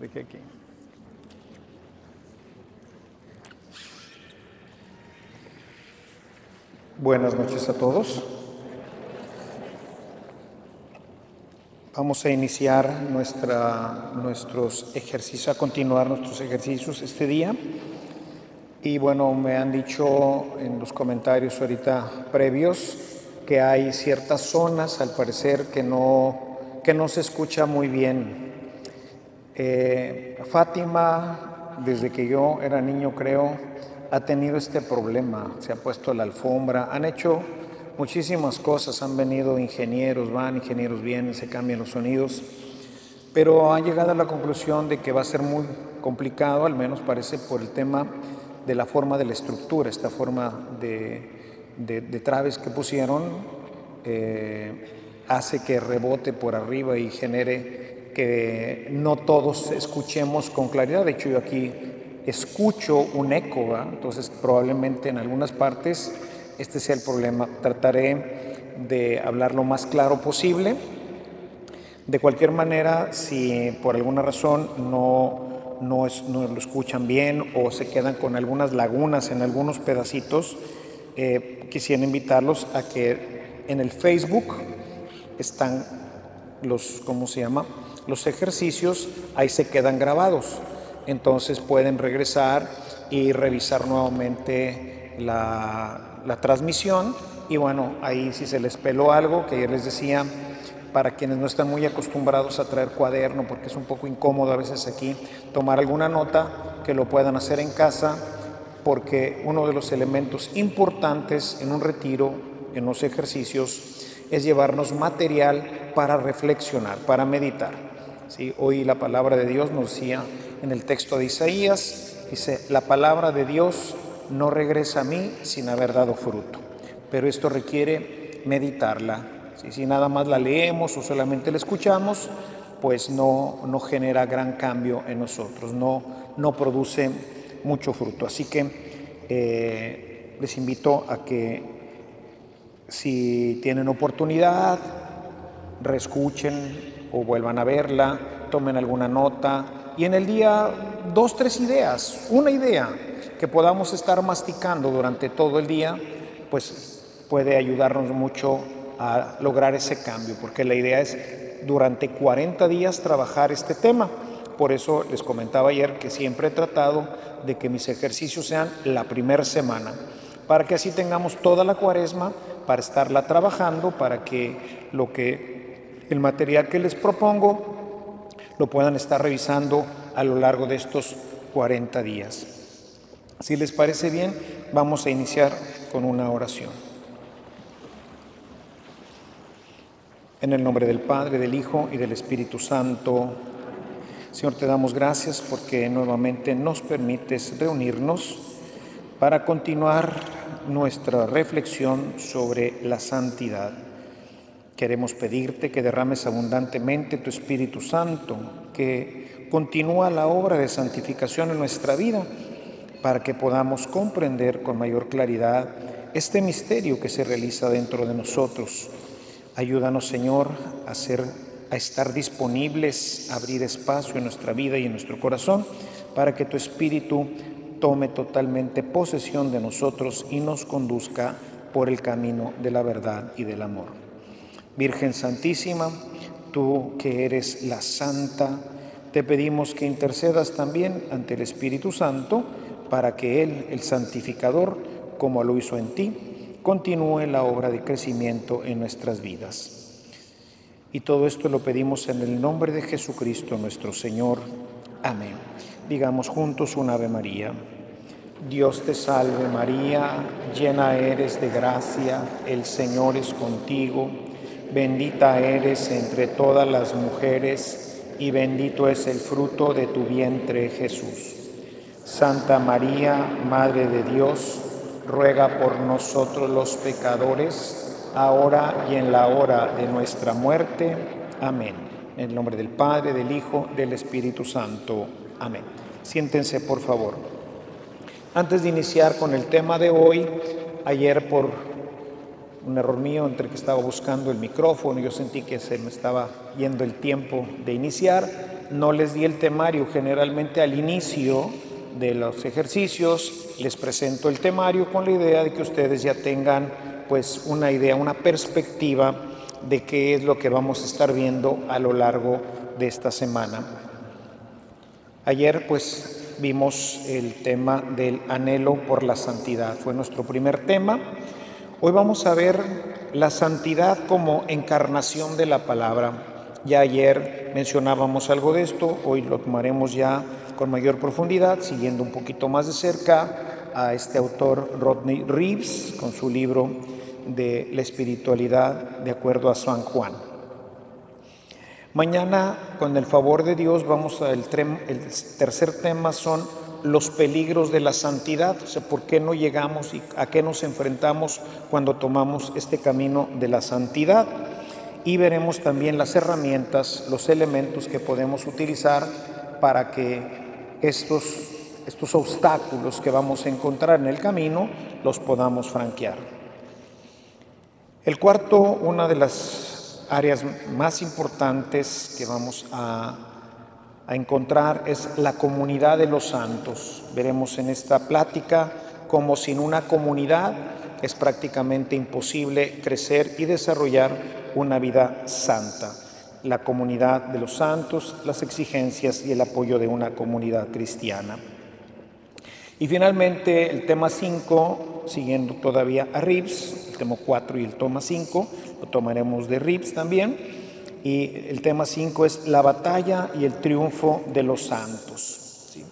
Dejé aquí. Buenas noches a todos. Vamos a iniciar nuestros ejercicios, a continuar nuestros ejercicios este día. Y bueno, me han dicho en los comentarios ahorita previos que hay ciertas zonas, al parecer, que no se escucha muy bien. Fátima, desde que yo era niño, creo, ha tenido este problema. Se ha puesto la alfombra, han hecho muchísimas cosas, han venido ingenieros, ingenieros vienen, se cambian los sonidos, pero han llegado a la conclusión de que va a ser muy complicado, al menos parece por el tema de la forma de la estructura, esta forma de traves que pusieron hace que rebote por arriba y genere que no todos escuchemos con claridad. De hecho, yo aquí escucho un eco, ¿verdad? Entonces probablemente en algunas partes este sea el problema. Trataré de hablar lo más claro posible. De cualquier manera, si por alguna razón no lo escuchan bien o se quedan con algunas lagunas en algunos pedacitos, quisiera invitarlos a que en el Facebook están los ejercicios, ahí se quedan grabados. Entonces pueden regresar y revisar nuevamente la transmisión. Y bueno, ahí si se les peló algo, que ayer les decía, para quienes no están muy acostumbrados a traer cuaderno, porque es un poco incómodo a veces aquí tomar alguna nota, que lo puedan hacer en casa, porque uno de los elementos importantes en un retiro, en los ejercicios, es llevarnos material para reflexionar, para meditar. ¿Sí? Hoy la palabra de Dios nos decía en el texto de Isaías, dice, la palabra de Dios no regresa a mí sin haber dado fruto, pero esto requiere meditarla. ¿Sí? Si nada más la leemos o solamente la escuchamos, pues no genera gran cambio en nosotros, no produce mucho fruto. Así que les invito a que si tienen oportunidad, reescuchen o vuelvan a verla, tomen alguna nota y en el día 2, 3 ideas, una idea que podamos estar masticando durante todo el día, pues puede ayudarnos mucho a lograr ese cambio, porque la idea es durante 40 días trabajar este tema. Por eso les comentaba ayer que siempre he tratado de que mis ejercicios sean la primera semana, para que así tengamos toda la cuaresma para estarla trabajando, para que el material que les propongo lo puedan estar revisando a lo largo de estos 40 días. Si les parece bien, vamos a iniciar con una oración. En el nombre del Padre, del Hijo y del Espíritu Santo. Señor, te damos gracias porque nuevamente nos permites reunirnos para continuar nuestra reflexión sobre la santidad. Queremos pedirte que derrames abundantemente tu Espíritu Santo, que continúa la obra de santificación en nuestra vida, para que podamos comprender con mayor claridad este misterio que se realiza dentro de nosotros. Ayúdanos, Señor, a estar disponibles, a abrir espacio en nuestra vida y en nuestro corazón, para que tu Espíritu tome totalmente posesión de nosotros y nos conduzca por el camino de la verdad y del amor. Virgen Santísima, tú que eres la Santa, te pedimos que intercedas también ante el Espíritu Santo para que Él, el santificador, como lo hizo en ti, continúe la obra de crecimiento en nuestras vidas. Y todo esto lo pedimos en el nombre de Jesucristo nuestro Señor. Amén. Digamos juntos un Ave María. Dios te salve María, llena eres de gracia, el Señor es contigo, bendita eres entre todas las mujeres y bendito es el fruto de tu vientre Jesús. Santa María, Madre de Dios, ruega por nosotros los pecadores, ahora y en la hora de nuestra muerte. Amén. En el nombre del Padre, del Hijo, del Espíritu Santo. Amén. Siéntense, por favor. Antes de iniciar con el tema de hoy, ayer por un error mío, entre que estaba buscando el micrófono, yo sentí que se me estaba yendo el tiempo de iniciar, no les di el temario. Generalmente al inicio de los ejercicios les presento el temario con la idea de que ustedes ya tengan pues una idea, una perspectiva de qué es lo que vamos a estar viendo a lo largo de esta semana. Ayer pues vimos el tema del anhelo por la santidad, fue nuestro primer tema. Hoy vamos a ver la santidad como encarnación de la palabra. Ya ayer mencionábamos algo de esto, hoy lo tomaremos ya con mayor profundidad, siguiendo un poquito más de cerca a este autor Rodney Reeves con su libro de la espiritualidad de acuerdo a San Juan. Mañana, con el favor de Dios, vamos el tercer tema son los peligros de la santidad, o sea, por qué no llegamos y a qué nos enfrentamos cuando tomamos este camino de la santidad. Y veremos también las herramientas, los elementos que podemos utilizar para que estos obstáculos que vamos a encontrar en el camino los podamos franquear. El cuarto, una de las áreas más importantes que vamos a encontrar es la comunidad de los santos. Veremos en esta plática cómo sin una comunidad es prácticamente imposible crecer y desarrollar una vida santa. La comunidad de los santos, las exigencias y el apoyo de una comunidad cristiana. Y finalmente el tema 5, siguiendo todavía a Reeves, el tema 4 y el tema 5, lo tomaremos de Reeves también. Y el tema 5 es la batalla y el triunfo de los santos. ¿Sí?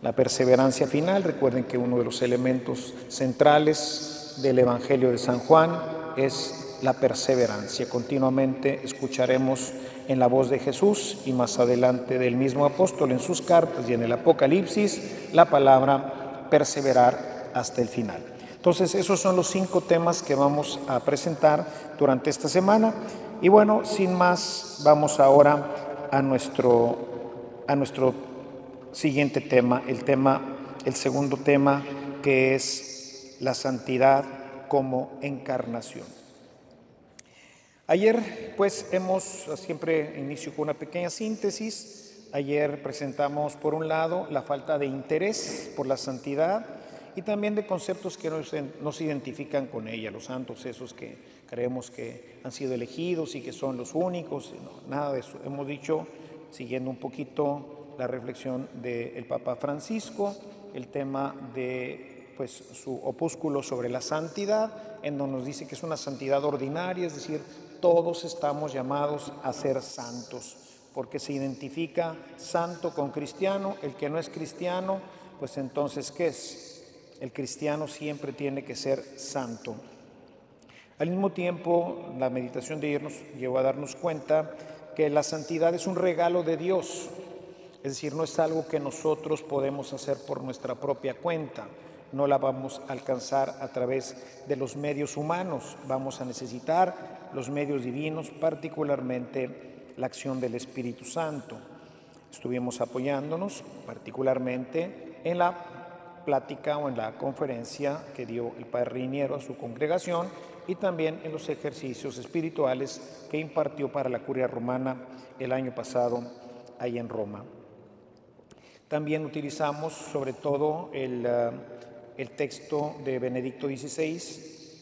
La perseverancia final, recuerden que uno de los elementos centrales del Evangelio de San Juan es la perseverancia. Continuamente escucharemos en la voz de Jesús y más adelante del mismo apóstol en sus cartas y en el Apocalipsis la palabra perseverar hasta el final. Entonces, esos son los 5 temas que vamos a presentar durante esta semana. Y bueno, sin más, vamos ahora a nuestro siguiente tema, el segundo tema, que es la santidad como encarnación. Ayer, pues, siempre inicio con una pequeña síntesis. Ayer presentamos, por un lado, la falta de interés por la santidad y también de conceptos que nos identifican con ella, los santos, esos que creemos que han sido elegidos y que son los únicos. No, nada de eso. Hemos dicho, siguiendo un poquito la reflexión del Papa Francisco, el tema de su opúsculo sobre la santidad, en donde nos dice que es una santidad ordinaria, es decir, todos estamos llamados a ser santos, porque se identifica santo con cristiano. El que no es cristiano, pues entonces, ¿qué es? El cristiano siempre tiene que ser santo. Al mismo tiempo, la meditación de ayer nos llevó a darnos cuenta que la santidad es un regalo de Dios, es decir, no es algo que nosotros podemos hacer por nuestra propia cuenta, no la vamos a alcanzar a través de los medios humanos, vamos a necesitar los medios divinos, particularmente la acción del Espíritu Santo. Estuvimos apoyándonos particularmente en la plática o en la conferencia que dio el Padre Riniero a su congregación y también en los ejercicios espirituales que impartió para la Curia Romana el año pasado ahí en Roma. También utilizamos sobre todo el texto de Benedicto XVI,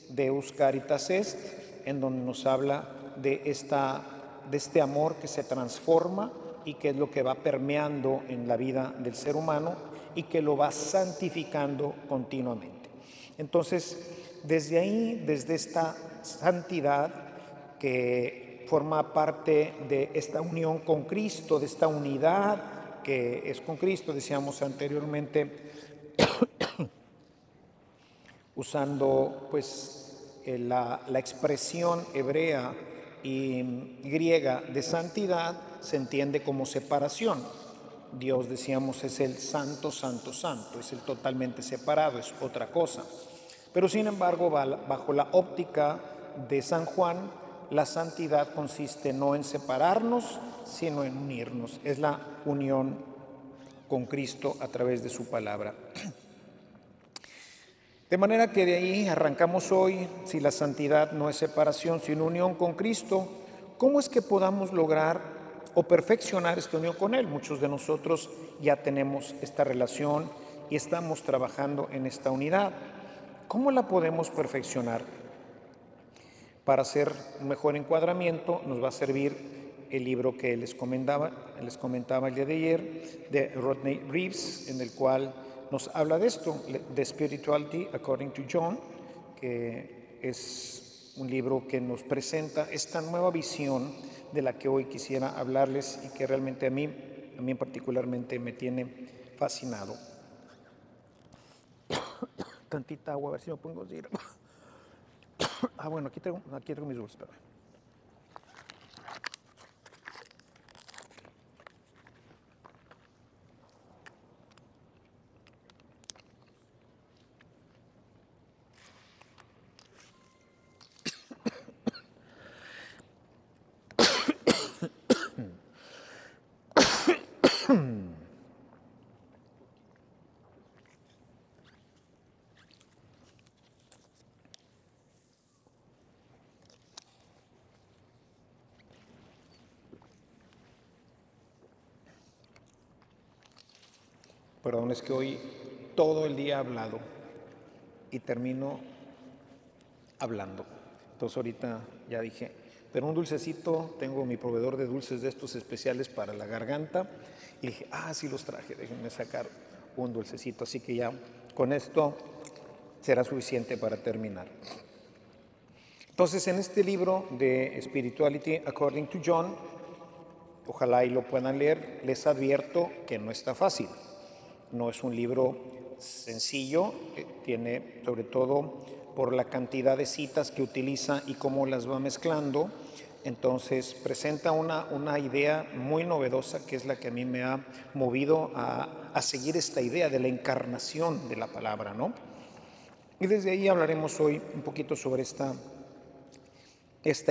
Deus Caritas Est, en donde nos habla de este amor que se transforma y que es lo que va permeando en la vida del ser humano y que lo va santificando continuamente. Entonces, desde ahí, desde esta santidad que forma parte de esta unión con Cristo, de esta unidad que es con Cristo, decíamos anteriormente, usando la expresión hebrea y griega de santidad, se entiende como separación. Dios, decíamos, es el santo, santo, santo, es el totalmente separado, es otra cosa. Pero sin embargo, bajo la óptica de San Juan, la santidad consiste no en separarnos, sino en unirnos. Es la unión con Cristo a través de su palabra. De manera que de ahí arrancamos hoy. Si la santidad no es separación, sino unión con Cristo, ¿cómo es que podamos lograr o perfeccionar esta unión con Él. Muchos de nosotros ya tenemos esta relación y estamos trabajando en esta unidad. ¿Cómo la podemos perfeccionar? Para hacer un mejor encuadramiento nos va a servir el libro que les comentaba el día de ayer, de Rodney Reeves, en el cual nos habla de esto, The Spirituality According to John, que es un libro que nos presenta esta nueva visión de la que hoy quisiera hablarles y que realmente a mí particularmente me tiene fascinado. Tantita agua, a ver si me pongo a decir. Bueno, aquí tengo mis dulces. Perdón, es que hoy todo el día he hablado y termino hablando. Entonces ahorita ya dije, pero un dulcecito, tengo mi proveedor de dulces de estos especiales para la garganta. Y dije, sí los traje, déjenme sacar un dulcecito. Así que ya con esto será suficiente para terminar. Entonces en este libro de Spirituality According to John, ojalá y lo puedan leer, les advierto que no está fácil. No es un libro sencillo, tiene sobre todo por la cantidad de citas que utiliza y cómo las va mezclando. Entonces presenta una idea muy novedosa que es la que a mí me ha movido a seguir esta idea de la encarnación de la palabra, ¿no? Y desde ahí hablaremos hoy un poquito sobre esta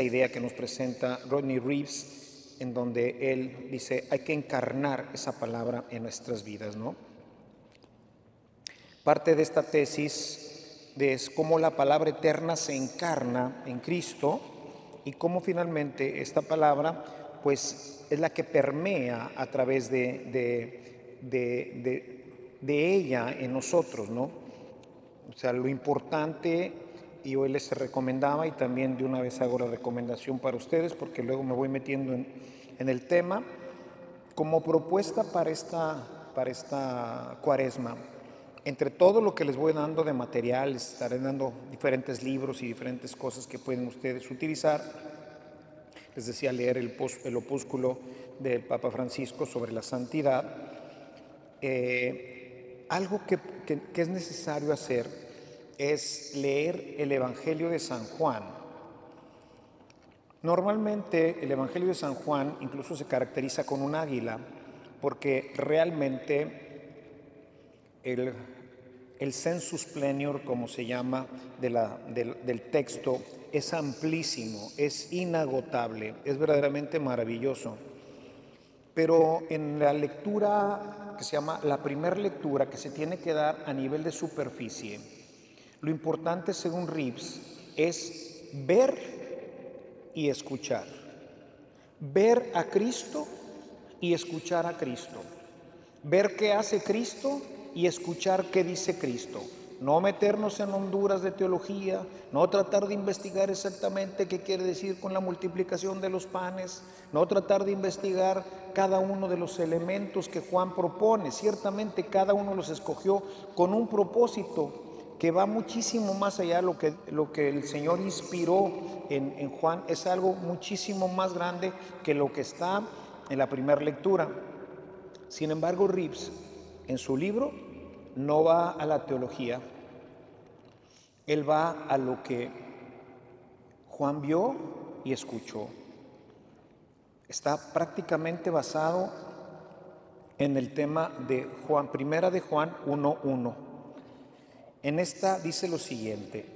idea que nos presenta Rodney Reeves, en donde él dice hay que encarnar esa palabra en nuestras vidas, ¿no? Parte de esta tesis es cómo la palabra eterna se encarna en Cristo y cómo finalmente esta palabra pues es la que permea a través de ella en nosotros, ¿no? O sea, lo importante, y hoy les recomendaba y también de una vez hago la recomendación para ustedes porque luego me voy metiendo en el tema, como propuesta para esta cuaresma. Entre todo lo que les voy dando de material, les estaré dando diferentes libros y diferentes cosas que pueden ustedes utilizar. Les decía leer el opúsculo del Papa Francisco sobre la santidad. Algo que es necesario hacer es leer el Evangelio de San Juan. Normalmente el Evangelio de San Juan incluso se caracteriza con un águila, porque realmente el sensus plenior, como se llama, del texto, es amplísimo, es inagotable, es verdaderamente maravilloso. Pero en la lectura que se llama la primera lectura, que se tiene que dar a nivel de superficie, lo importante, según Reeves, es ver y escuchar. Ver a Cristo y escuchar a Cristo. Ver qué hace Cristo y escuchar qué dice Cristo. No meternos en honduras de teología, no tratar de investigar exactamente qué quiere decir con la multiplicación de los panes, no tratar de investigar cada uno de los elementos que Juan propone. Ciertamente cada uno los escogió con un propósito que va muchísimo más allá de lo que el Señor inspiró en Juan. Es algo muchísimo más grande que lo que está en la primera lectura. Sin embargo, Reeves, en su libro, no va a la teología. Él va a lo que Juan vio y escuchó. Está prácticamente basado en el tema de Juan, primera de Juan 1:1. En esta dice lo siguiente: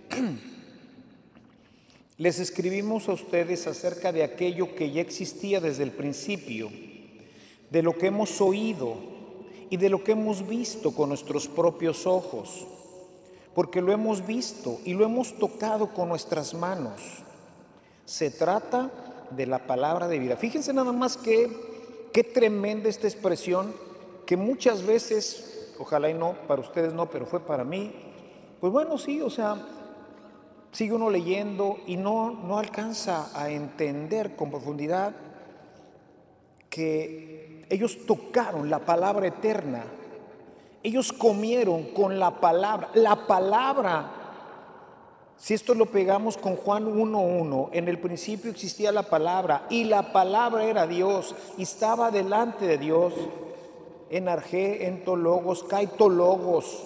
les escribimos a ustedes acerca de aquello que ya existía desde el principio, de lo que hemos oído y de lo que hemos visto con nuestros propios ojos, porque lo hemos visto y lo hemos tocado con nuestras manos. Se trata de la palabra de vida. Fíjense nada más que Qué tremenda esta expresión que muchas veces, ojalá y no, para ustedes no, pero fue para mí. Pues bueno, sí, o sea, sigue uno leyendo y no alcanza a entender con profundidad que ellos tocaron la palabra eterna. Ellos comieron con la palabra. La palabra, si esto lo pegamos con Juan 1:1, en el principio existía la palabra y la palabra era Dios y estaba delante de Dios. En argé, entologos, kaitologos.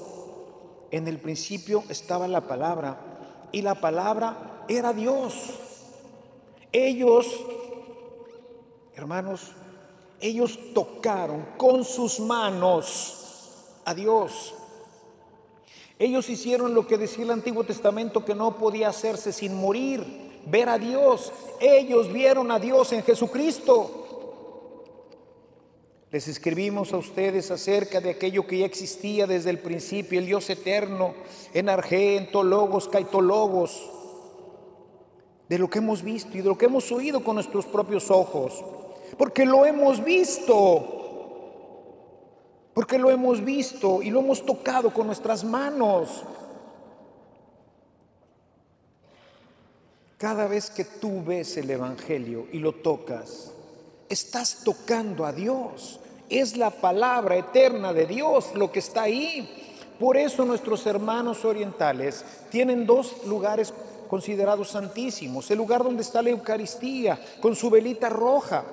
En el principio estaba la palabra y la palabra era Dios. Ellos, hermanos, ellos tocaron con sus manos a Dios. Ellos hicieron lo que decía el Antiguo Testamento que no podía hacerse sin morir, ver a Dios. Ellos vieron a Dios en Jesucristo. Les escribimos a ustedes acerca de aquello que ya existía desde el principio, el Dios eterno, en argé, entologos, kaitologos, de lo que hemos visto y de lo que hemos oído con nuestros propios ojos, porque lo hemos visto y lo hemos tocado con nuestras manos. Cada vez que tú ves el Evangelio y lo tocas, estás tocando a Dios. Es la palabra eterna de Dios lo que está ahí. Por eso nuestros hermanos orientales tienen dos lugares considerados santísimos. El lugar donde está la Eucaristía con su velita roja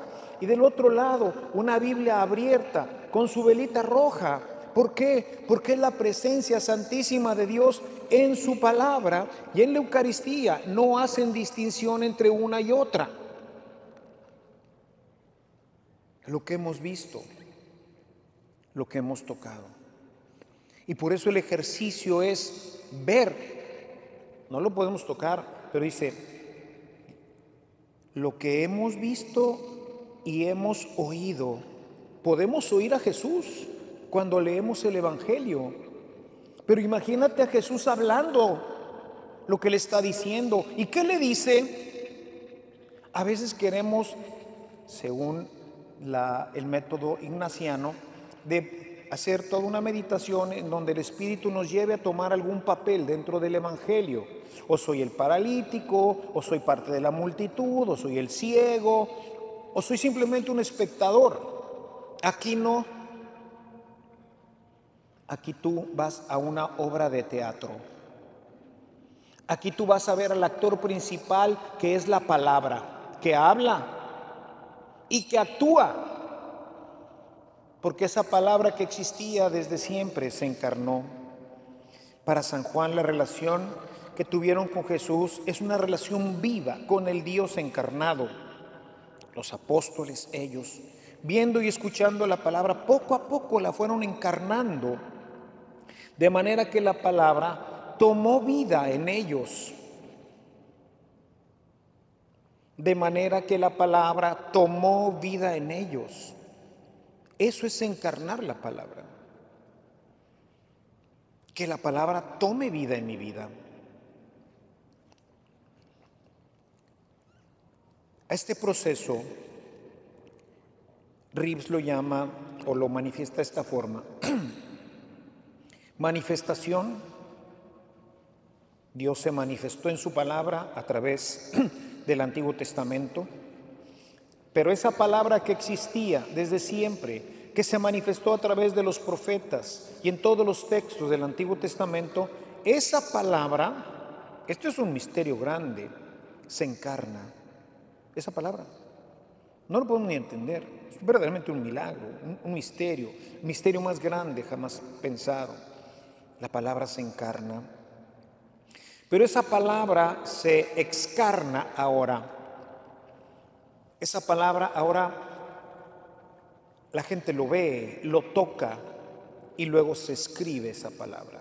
y del otro lado una Biblia abierta con su velita roja. ¿Por qué? Porque es la presencia santísima de Dios en su palabra y en la Eucaristía. No hacen distinción entre una y otra. Lo que hemos visto, lo que hemos tocado. Y por eso el ejercicio es ver. No lo podemos tocar, pero dice, lo que hemos visto y hemos oído. Podemos oír a Jesús cuando leemos el Evangelio, pero imagínate a Jesús hablando lo que le está diciendo. ¿Y qué le dice? A veces queremos, según el método ignaciano, de hacer toda una meditación en donde el Espíritu nos lleve a tomar algún papel dentro del Evangelio. O soy el paralítico, o soy parte de la multitud, o soy el ciego, o soy simplemente un espectador. Aquí no. Aquí tú vas a una obra de teatro. Aquí tú vas a ver al actor principal, que es la palabra, que habla y que actúa. Porque esa palabra que existía desde siempre se encarnó. Para San Juan, la relación que tuvieron con Jesús es una relación viva con el Dios encarnado. Los apóstoles, ellos, viendo y escuchando la palabra, poco a poco la fueron encarnando, de manera que la palabra tomó vida en ellos. De manera que la palabra tomó vida en ellos. Eso es encarnar la palabra. Que la palabra tome vida en mi vida. A este proceso, Rives lo llama o lo manifiesta de esta forma. Manifestación. Dios se manifestó en su palabra a través del Antiguo Testamento. Pero esa palabra que existía desde siempre, que se manifestó a través de los profetas y en todos los textos del Antiguo Testamento, esa palabra, esto es un misterio grande, se encarna. Esa palabra no lo podemos ni entender, es verdaderamente un milagro, un misterio más grande jamás pensado. La palabra se encarna, pero esa palabra se excarna ahora. Esa palabra ahora la gente lo ve, lo toca y luego se escribe esa palabra.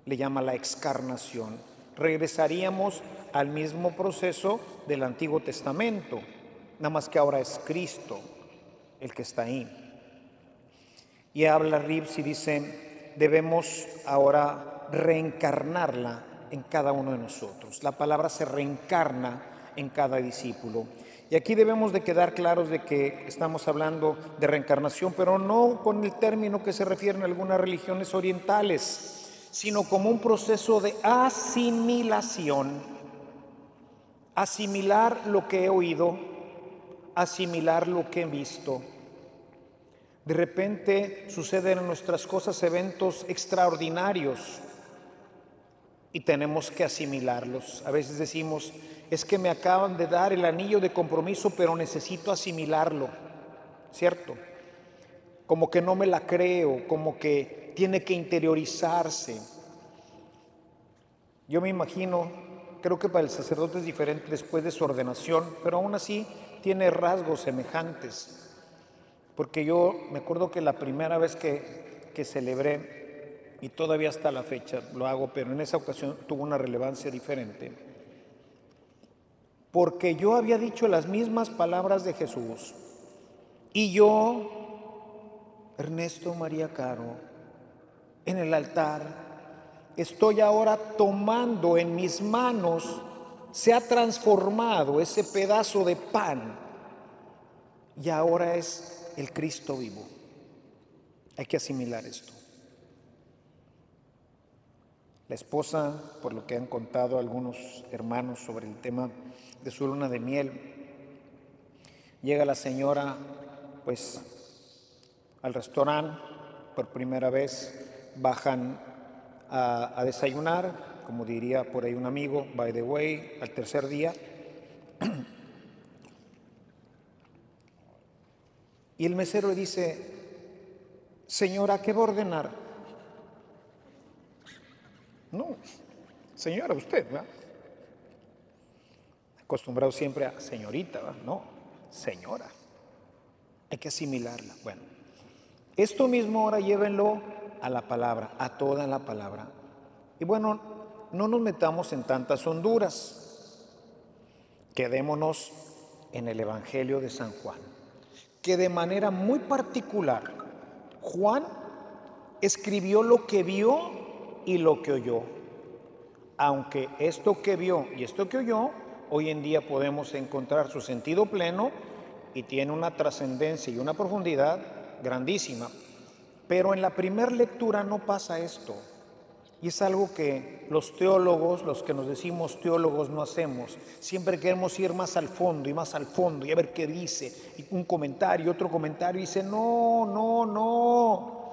Le llama la excarnación. Regresaríamos al mismo proceso del Antiguo Testamento, nada más que ahora es Cristo el que está ahí. Y habla Rives y dice, debemos ahora reencarnarla en cada uno de nosotros. La palabra se reencarna en cada discípulo. Y aquí debemos de quedar claros de que estamos hablando de reencarnación, pero no con el término que se refieren a algunas religiones orientales, sino como un proceso de asimilación. Asimilar lo que he oído, asimilar lo que he visto. De repente suceden en nuestras cosas eventos extraordinarios y tenemos que asimilarlos. A veces decimos, es que me acaban de dar el anillo de compromiso, pero necesito asimilarlo, ¿cierto? Como que no me la creo, como que tiene que interiorizarse. Yo me imagino, creo que para el sacerdote es diferente después de su ordenación, pero aún así tiene rasgos semejantes. Porque yo me acuerdo que la primera vez que celebré, y todavía hasta la fecha lo hago, pero en esa ocasión tuvo una relevancia diferente, porque yo había dicho las mismas palabras de Jesús, y yo, Ernesto María Caro, en el altar, estoy ahora tomando en mis manos, se ha transformado ese pedazo de pan, y ahora es el Cristo vivo. Hay que asimilar esto. La esposa, por lo que han contado algunos hermanos sobre el tema de su luna de miel, llega la señora pues al restaurante por primera vez, bajan a desayunar, como diría por ahí un amigo, by the way, al tercer día, y el mesero le dice, señora, ¿qué va a ordenar? No, señora, usted, ¿verdad? Acostumbrado siempre a señorita, ¿verdad? No, señora. Hay que asimilarla. Bueno, esto mismo ahora llévenlo a la palabra, a toda la palabra. Y bueno, no nos metamos en tantas honduras. Quedémonos en el Evangelio de San Juan, que de manera muy particular, Juan escribió lo que vio y lo que oyó, aunque esto que vio y esto que oyó, hoy en día podemos encontrar su sentido pleno y tiene una trascendencia y una profundidad grandísima. Pero en la primera lectura no pasa esto. Y es algo que los teólogos, los que nos decimos teólogos, no hacemos. Siempre queremos ir más al fondo y más al fondo y a ver qué dice. Y un comentario, otro comentario, y dice, no, no, no.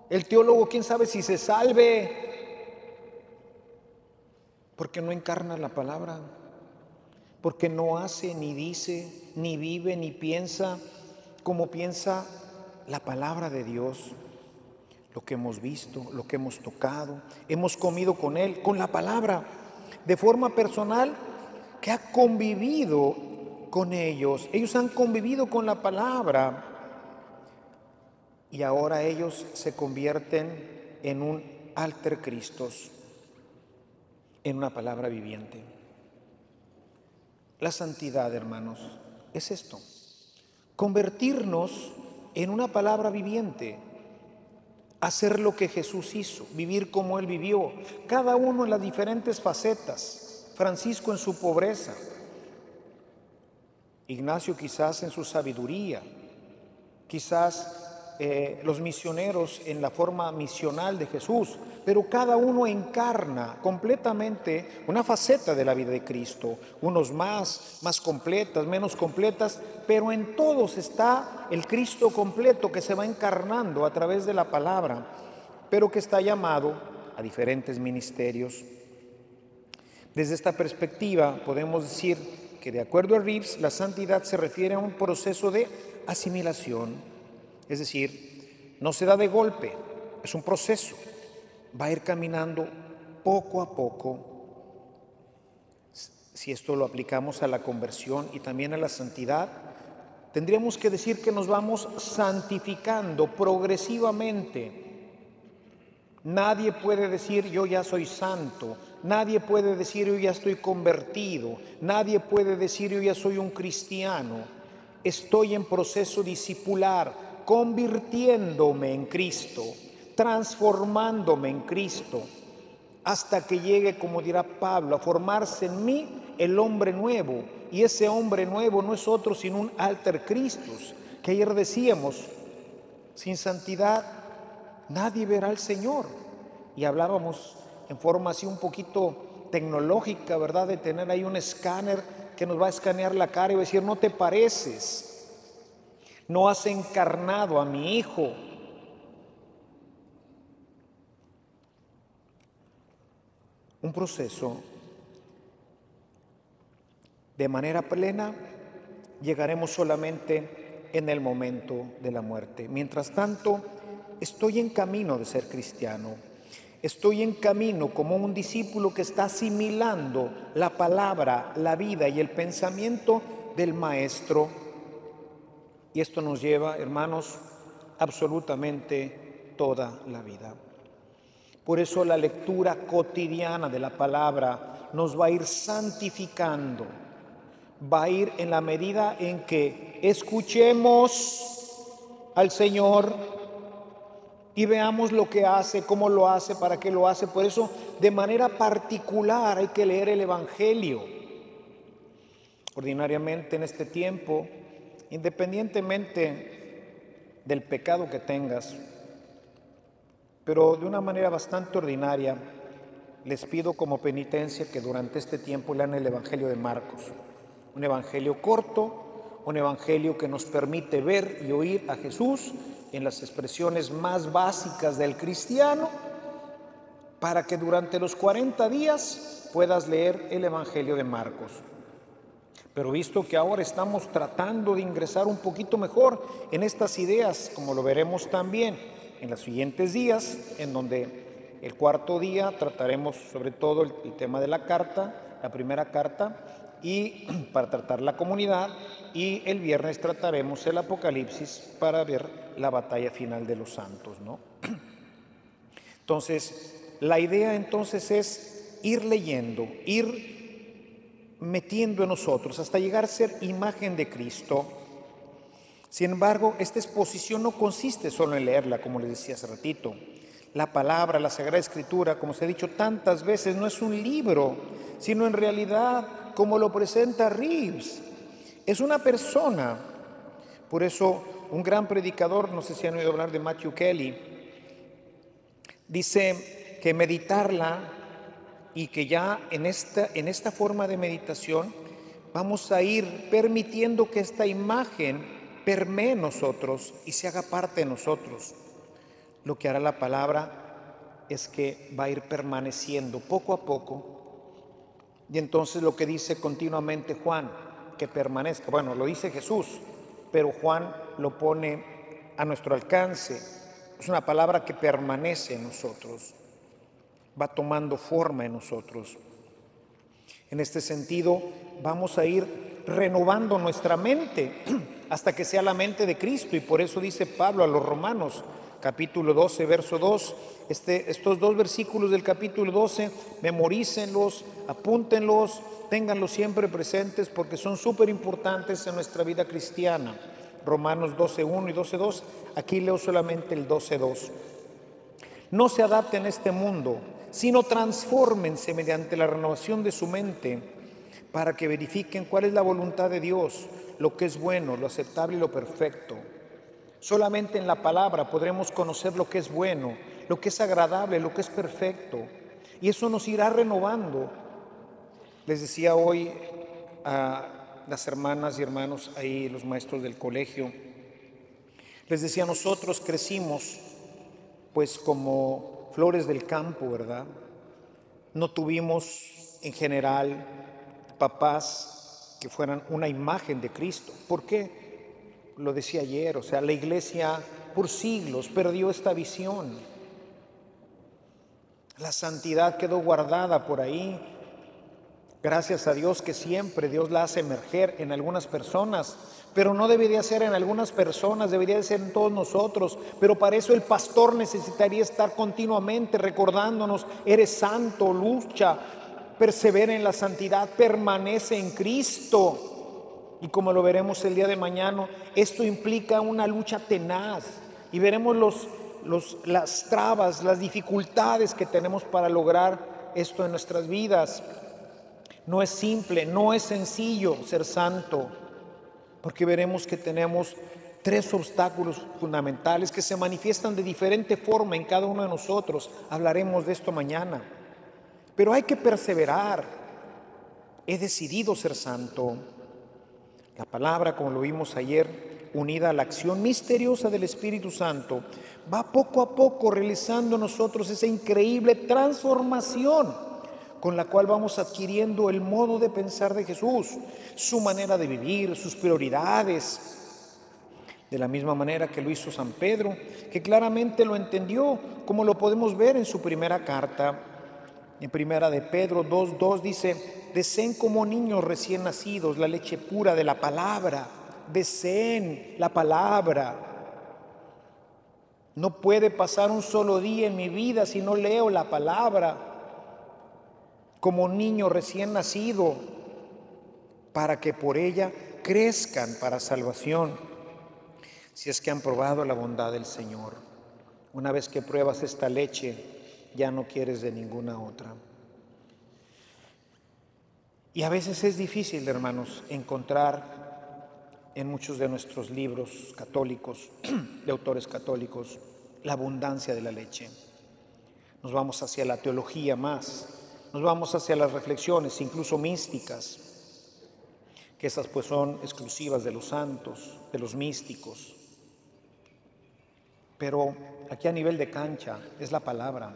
El teólogo, quién sabe si se salve, porque no encarna la palabra, porque no hace, ni dice, ni vive, ni piensa como piensa la palabra de Dios. Lo que hemos visto, lo que hemos tocado, hemos comido con Él, con la palabra, de forma personal, que ha convivido con ellos. Ellos han convivido con la palabra. Y ahora ellos se convierten en un alter Christos, en una palabra viviente. La santidad, hermanos, es esto, convertirnos en una palabra viviente, hacer lo que Jesús hizo, vivir como Él vivió, cada uno en las diferentes facetas, Francisco en su pobreza, Ignacio quizás en su sabiduría, quizás los misioneros en la forma misional de Jesús, pero cada uno encarna completamente una faceta de la vida de Cristo, unos más completas, menos completas, pero en todos está el Cristo completo que se va encarnando a través de la palabra, pero que está llamado a diferentes ministerios. Desde esta perspectiva podemos decir que, de acuerdo a Reeves, la santidad se refiere a un proceso de asimilación. Es decir, no se da de golpe, es un proceso, va a ir caminando poco a poco. Si esto lo aplicamos a la conversión y también a la santidad, tendríamos que decir que nos vamos santificando progresivamente. Nadie puede decir yo ya soy santo, nadie puede decir yo ya estoy convertido, nadie puede decir yo ya soy un cristiano. Estoy en proceso discipular, convirtiéndome en Cristo, transformándome en Cristo, hasta que llegue, como dirá Pablo, a formarse en mí el hombre nuevo. Y ese hombre nuevo no es otro sino un alter Christus, que ayer decíamos, sin santidad nadie verá al Señor. Y hablábamos en forma así un poquito tecnológica, ¿verdad? De tener ahí un escáner que nos va a escanear la cara y va a decir, no te pareces, no has encarnado a mi Hijo. Un proceso. De manera plena llegaremos solamente en el momento de la muerte. Mientras tanto, estoy en camino de ser cristiano. Estoy en camino como un discípulo que está asimilando la palabra, la vida y el pensamiento del Maestro. Y esto nos lleva, hermanos, absolutamente toda la vida. Por eso la lectura cotidiana de la palabra nos va a ir santificando. Va a ir en la medida en que escuchemos al Señor y veamos lo que hace, cómo lo hace, para qué lo hace. Por eso, de manera particular, hay que leer el Evangelio. Ordinariamente en este tiempo, independientemente del pecado que tengas, pero de una manera bastante ordinaria, les pido como penitencia que durante este tiempo lean el Evangelio de Marcos. Un evangelio corto, un evangelio que nos permite ver y oír a Jesús en las expresiones más básicas del cristiano, para que durante los 40 días puedas leer el Evangelio de Marcos. Pero visto que ahora estamos tratando de ingresar un poquito mejor en estas ideas, como lo veremos también en los siguientes días, en donde el cuarto día trataremos sobre todo el tema de la carta, la primera carta, y para tratar la comunidad, y el viernes trataremos el Apocalipsis para ver la batalla final de los santos, ¿no? Entonces, la idea entonces es ir leyendo, ir metiendo en nosotros hasta llegar a ser imagen de Cristo. Sin embargo, esta exposición no consiste solo en leerla, como les decía hace ratito. La palabra, la Sagrada Escritura, como se ha dicho tantas veces, no es un libro, sino en realidad, como lo presenta Reeves, es una persona. Por eso, un gran predicador, no sé si han oído hablar de Matthew Kelly, dice que meditarla y que ya en esta forma de meditación vamos a ir permitiendo que esta imagen permee en nosotros y se haga parte de nosotros. Lo que hará la palabra es que va a ir permaneciendo poco a poco. Y entonces lo que dice continuamente Juan, que permanezca. Bueno, lo dice Jesús, pero Juan lo pone a nuestro alcance. Es una palabra que permanece en nosotros, va tomando forma en nosotros. En este sentido, vamos a ir renovando nuestra mente hasta que sea la mente de Cristo. Y por eso dice Pablo a los Romanos, capítulo 12, verso 2, estos dos versículos del capítulo 12, memorícenlos, apúntenlos, ténganlos siempre presentes porque son súper importantes en nuestra vida cristiana. Romanos 12:1 y 12:2, aquí leo solamente el 12:2. No se adapten a este mundo, sino transfórmense mediante la renovación de su mente para que verifiquen cuál es la voluntad de Dios, lo que es bueno, lo aceptable y lo perfecto. Solamente en la palabra podremos conocer lo que es bueno, lo que es agradable, lo que es perfecto. Y eso nos irá renovando. Les decía hoy a las hermanas y hermanos ahí, los maestros del colegio, les decía, nosotros crecimos pues como flores del campo, ¿verdad? No tuvimos en general papás que fueran una imagen de Cristo. ¿Por qué? Lo decía ayer, o sea, la iglesia por siglos perdió esta visión. La santidad quedó guardada por ahí. Gracias a Dios que siempre Dios la hace emerger en algunas personas, pero no debería ser en algunas personas, debería ser en todos nosotros. Pero para eso el pastor necesitaría estar continuamente recordándonos, eres santo, lucha, persevera en la santidad, permanece en Cristo. Y como lo veremos el día de mañana, esto implica una lucha tenaz y veremos las trabas, las dificultades que tenemos para lograr esto en nuestras vidas. No es simple, no es sencillo ser santo, porque veremos que tenemos 3 obstáculos fundamentales que se manifiestan de diferente forma en cada uno de nosotros. Hablaremos de esto mañana. Pero hay que perseverar. He decidido ser santo. La palabra, como lo vimos ayer, unida a la acción misteriosa del Espíritu Santo, va poco a poco realizando en nosotros esa increíble transformación con la cual vamos adquiriendo el modo de pensar de Jesús, su manera de vivir, sus prioridades. De la misma manera que lo hizo San Pedro, que claramente lo entendió, como lo podemos ver en su primera carta. En primera de Pedro 2:2 dice: deseen como niños recién nacidos la leche pura de la palabra. Deseen la palabra. No puede pasar un solo día en mi vida si no leo la palabra como niño recién nacido, para que por ella crezcan para salvación. Si es que han probado la bondad del Señor, una vez que pruebas esta leche, ya no quieres de ninguna otra. Y a veces es difícil, hermanos, encontrar en muchos de nuestros libros católicos, de autores católicos, la abundancia de la leche. Nos vamos hacia la teología más, nos vamos hacia las reflexiones, incluso místicas, que esas pues son exclusivas de los santos, de los místicos. Pero aquí a nivel de cancha es la palabra,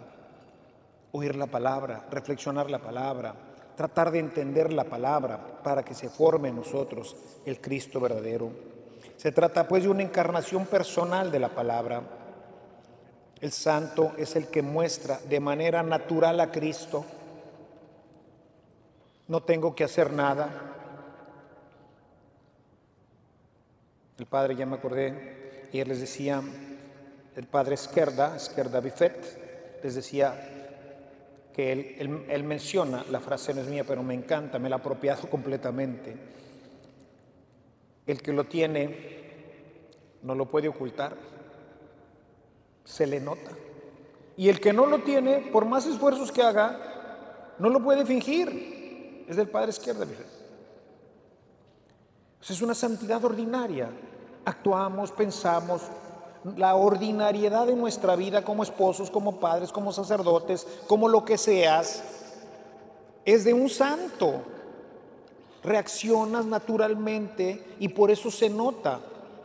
oír la palabra, reflexionar la palabra, tratar de entender la palabra para que se forme en nosotros el Cristo verdadero. Se trata pues de una encarnación personal de la palabra. El santo es el que muestra de manera natural a Cristo. No tengo que hacer nada. El padre, ya me acordé, ayer les decía, el padre Esquerda Bifet, les decía que él menciona, la frase no es mía, pero me encanta, me la he apropiado completamente. El que lo tiene no lo puede ocultar, se le nota. Y el que no lo tiene, por más esfuerzos que haga, no lo puede fingir. Es del padre Esquerda Bifet. Es una santidad ordinaria. Actuamos, pensamos. La ordinariedad de nuestra vida como esposos, como padres, como sacerdotes, como lo que seas, es de un santo. Reaccionas naturalmente y por eso se nota.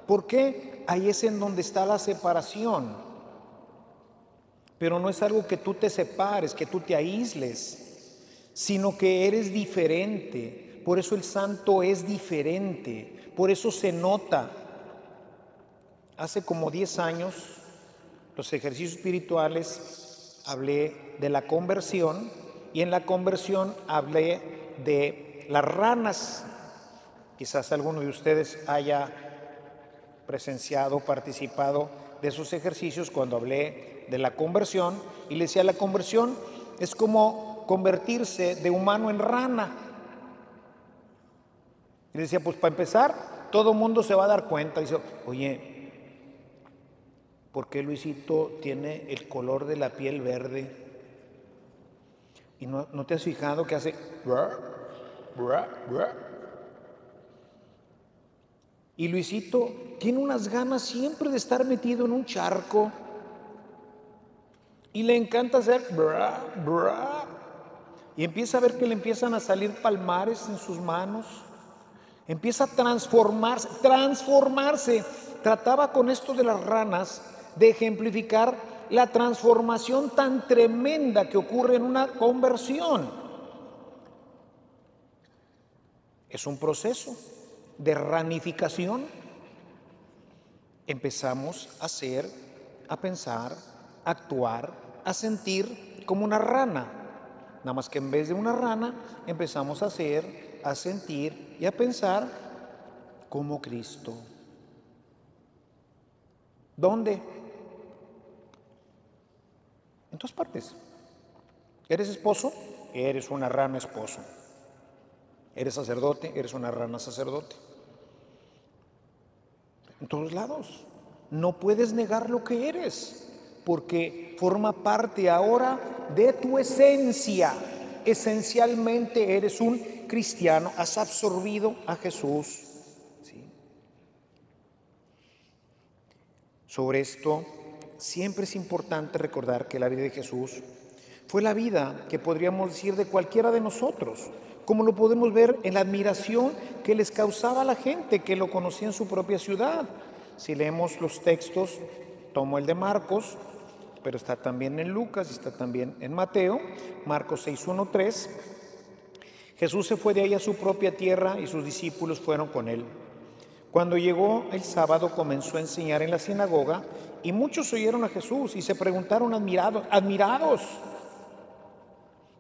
¿Por qué? Ahí es en donde está la separación. Pero no es algo que tú te separes, que tú te aísles, sino que eres diferente. Por eso el santo es diferente, por eso se nota. Hace como 10 años, los ejercicios espirituales, hablé de la conversión y en la conversión hablé de las ranas. Quizás alguno de ustedes haya presenciado, participado de esos ejercicios cuando hablé de la conversión y le decía, la conversión es como convertirse de humano en rana. Y le decía, pues para empezar, todo mundo se va a dar cuenta. Dice, oye, ¿por qué Luisito tiene el color de la piel verde? ¿Y no te has fijado que hace? Y Luisito tiene unas ganas siempre de estar metido en un charco. Y le encanta hacer y empieza a ver que le empiezan a salir palmares en sus manos. Empieza a transformarse. Trataba con esto de las ranas de ejemplificar la transformación tan tremenda que ocurre en una conversión. Es un proceso de ranificación. Empezamos a ser, a pensar, a actuar, a sentir como una rana. Nada más que en vez de una rana, empezamos a ser, a sentir y a pensar como Cristo. ¿Dónde? En todas partes. ¿Eres esposo? Eres una rana esposo. ¿Eres sacerdote? Eres una rana sacerdote. En todos lados. No puedes negar lo que eres, porque forma parte ahora de tu esencia. Esencialmente eres un cristiano has absorbido a Jesús. ¿Sí? Sobre esto, siempre es importante recordar que la vida de Jesús fue la vida que podríamos decir de cualquiera de nosotros, como lo podemos ver en la admiración que les causaba a la gente que lo conocía en su propia ciudad. Si leemos los textos, tomo el de Marcos, pero está también en Lucas y está también en Mateo, Marcos 6, 1, 3. Jesús se fue de ahí a su propia tierra y sus discípulos fueron con él. Cuando llegó el sábado comenzó a enseñar en la sinagoga y muchos oyeron a Jesús y se preguntaron admirados,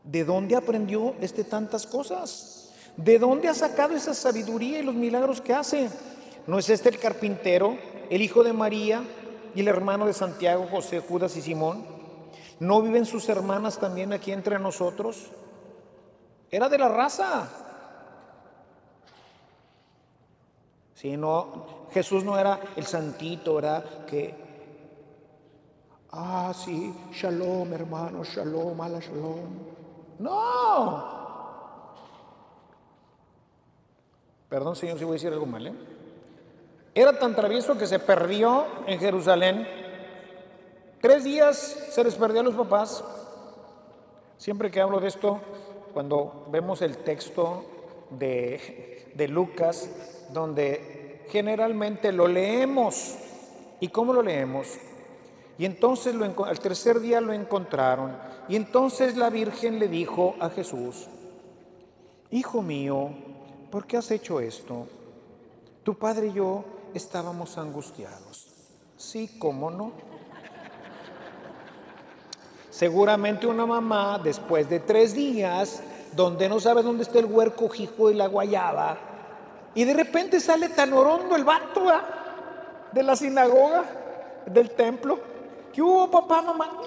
¿de dónde aprendió tantas cosas? ¿De dónde ha sacado esa sabiduría y los milagros que hace? ¿No es este el carpintero, el hijo de María y el hermano de Santiago, José, Judas y Simón? ¿No viven sus hermanas también aquí entre nosotros? Era de la raza. Sí, no, Jesús no era el santito, era que, sí, shalom hermano, shalom, ala shalom. No. Perdón, Señor, si voy a decir algo mal, ¿eh? Era tan travieso que se perdió en Jerusalén. 3 días se les perdió a los papás. Siempre que hablo de esto, cuando vemos el texto de Lucas, donde generalmente lo leemos. ¿Y cómo lo leemos? Y entonces al tercer día lo encontraron. Y entonces la Virgen le dijo a Jesús: Hijo mío, ¿por qué has hecho esto? Tu padre y yo estábamos angustiados. Sí, ¿cómo no? Seguramente una mamá, después de 3 días, donde no sabe dónde está el huerco, jijo y la guayaba, y de repente sale tan orondo el vato de la sinagoga, del templo. ¿Qué hubo, papá, mamá?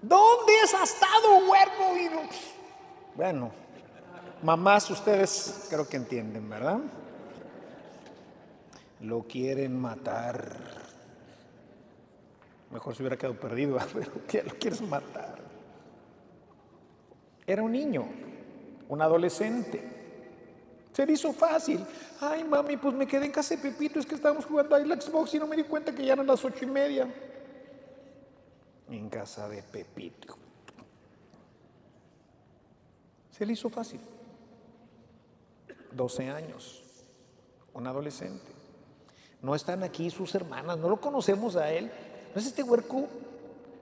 ¿Dónde has estado, huerco? Bueno, mamás, ustedes creo que entienden, ¿verdad? Lo quieren matar. Mejor se hubiera quedado perdido, pero ¿qué lo quieres matar? Era un niño, un adolescente. Se le hizo fácil. Ay, mami, pues me quedé en casa de Pepito, es que estábamos jugando ahí la Xbox y no me di cuenta que ya eran las 8:30. En casa de Pepito. Se le hizo fácil. 12 años, un adolescente. No están aquí sus hermanas, no lo conocemos a él. ¿No es este huerco?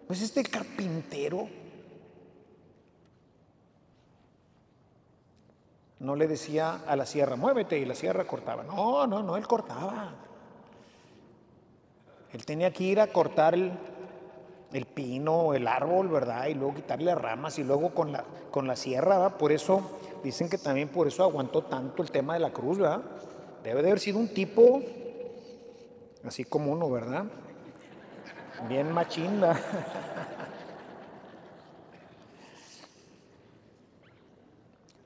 ¿No es este el carpintero? No le decía a la sierra, muévete, y la sierra cortaba. No, él cortaba. Él tenía que ir a cortar el pino, el árbol, ¿verdad? Y luego quitarle las ramas y luego con la sierra, ¿verdad? Por eso, dicen que también por eso aguantó tanto el tema de la cruz, ¿verdad? Debe de haber sido un tipo así como uno, ¿verdad? Bien machín, ¿verdad?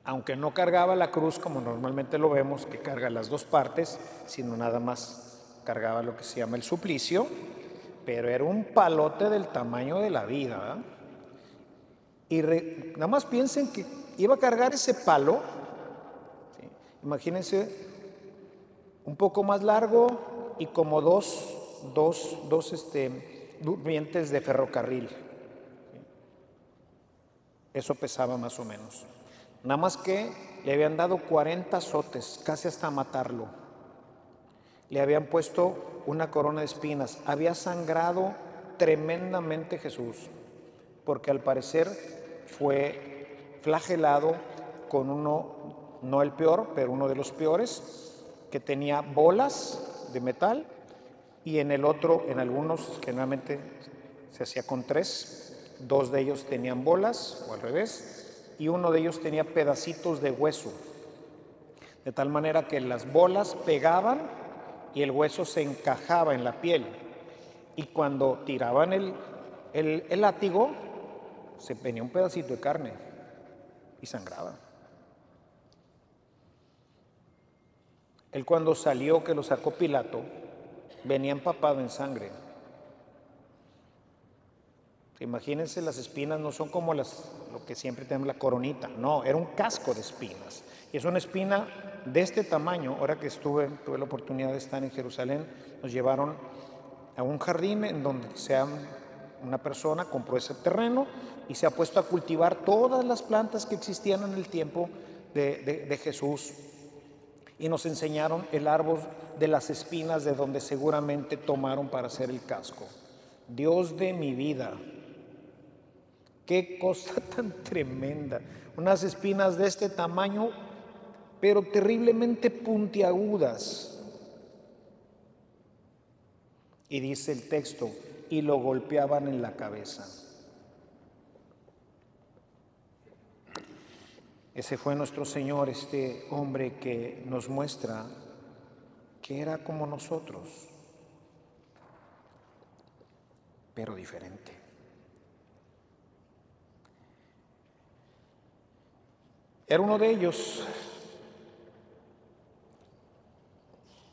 Aunque no cargaba la cruz como normalmente lo vemos, que carga las 2 partes, sino nada más cargaba lo que se llama el suplicio, pero era un palote del tamaño de la vida, ¿verdad? Y nada más piensen que iba a cargar ese palo, ¿sí? Imagínense, un poco más largo y como dos durmientes de ferrocarril. Eso pesaba más o menos. Nada más que le habían dado 40 azotes, casi hasta matarlo. Le habían puesto una corona de espinas. Había sangrado tremendamente Jesús, porque al parecer fue flagelado con uno, no el peor, pero uno de los peores, que tenía bolas de metal, y en el otro, en algunos, generalmente se hacía con 3, 2 de ellos tenían bolas, o al revés, y uno de ellos tenía pedacitos de hueso, de tal manera que las bolas pegaban y el hueso se encajaba en la piel, y cuando tiraban el látigo, se venía un pedacito de carne y sangraba. Él, cuando salió, que lo sacó Pilato, venía empapado en sangre. Imagínense, las espinas no son como lo que siempre tenemos, la coronita. No, era un casco de espinas. Y es una espina de este tamaño. Ahora que tuve la oportunidad de estar en Jerusalén, nos llevaron a un jardín en donde una persona compró ese terreno y se ha puesto a cultivar todas las plantas que existían en el tiempo de Jesús. Y nos enseñaron el árbol de las espinas, de donde seguramente tomaron para hacer el casco. Dios de mi vida, qué cosa tan tremenda. Unas espinas de este tamaño, pero terriblemente puntiagudas. Y dice el texto, y lo golpeaban en la cabeza. Ese fue nuestro Señor, este hombre que nos muestra que era como nosotros, pero diferente. Era uno de ellos,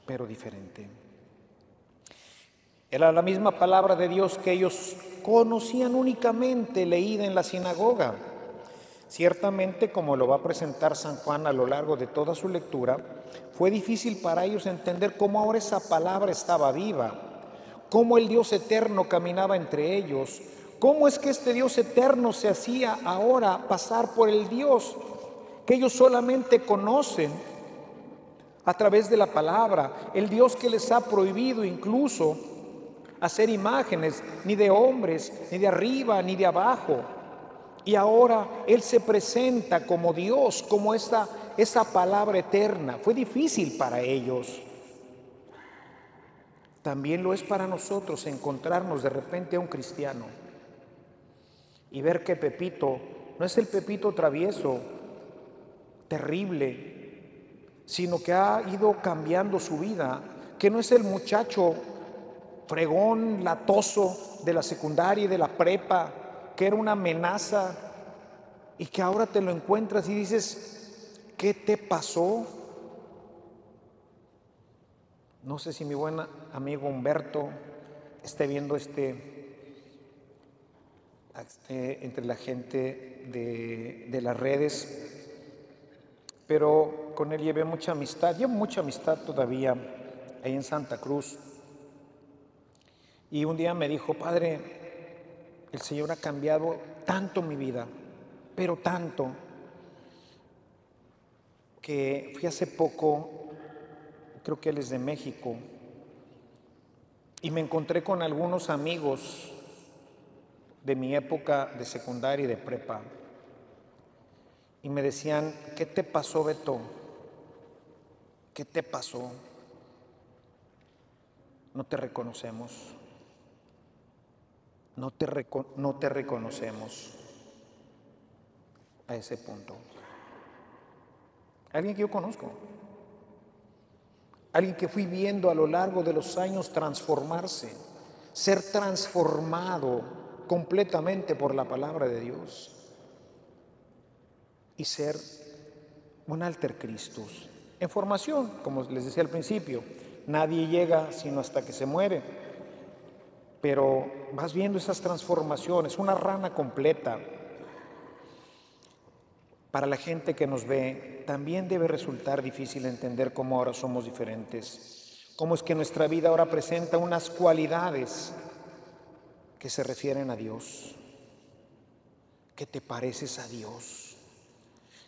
pero diferente. Era la misma palabra de Dios que ellos conocían únicamente, leída en la sinagoga. Ciertamente, como lo va a presentar San Juan a lo largo de toda su lectura, fue difícil para ellos entender cómo ahora esa palabra estaba viva, cómo el Dios eterno caminaba entre ellos, cómo es que este Dios eterno se hacía ahora pasar por el Dios que ellos solamente conocen a través de la palabra, el Dios que les ha prohibido incluso hacer imágenes, ni de hombres, ni de arriba, ni de abajo. Y ahora Él se presenta como Dios, como esa palabra eterna. Fue difícil para ellos. También lo es para nosotros encontrarnos de repente a un cristiano y ver que Pepito no es el Pepito travieso, terrible, sino que ha ido cambiando su vida, que no es el muchacho fregón, latoso de la secundaria y de la prepa, que era una amenaza y que ahora te lo encuentras y dices, ¿qué te pasó? No sé si mi buen amigo Humberto esté viendo entre la gente de las redes, pero con él llevo mucha amistad todavía ahí en Santa Cruz. Y un día me dijo, padre, el Señor ha cambiado tanto mi vida, pero tanto, que fui hace poco, creo que él es de México, y me encontré con algunos amigos de mi época de secundaria y de prepa, y me decían, ¿qué te pasó, Beto? ¿Qué te pasó? No te reconocemos. No te reconocemos a ese punto. Alguien que yo conozco. Alguien que fui viendo a lo largo de los años transformarse, ser transformado completamente por la palabra de Dios y ser un alter Christus. En formación, como les decía al principio, nadie llega sino hasta que se muere, pero vas viendo esas transformaciones, una rana completa. Para la gente que nos ve, también debe resultar difícil entender cómo ahora somos diferentes, cómo es que nuestra vida ahora presenta unas cualidades que se refieren a Dios, que te pareces a Dios,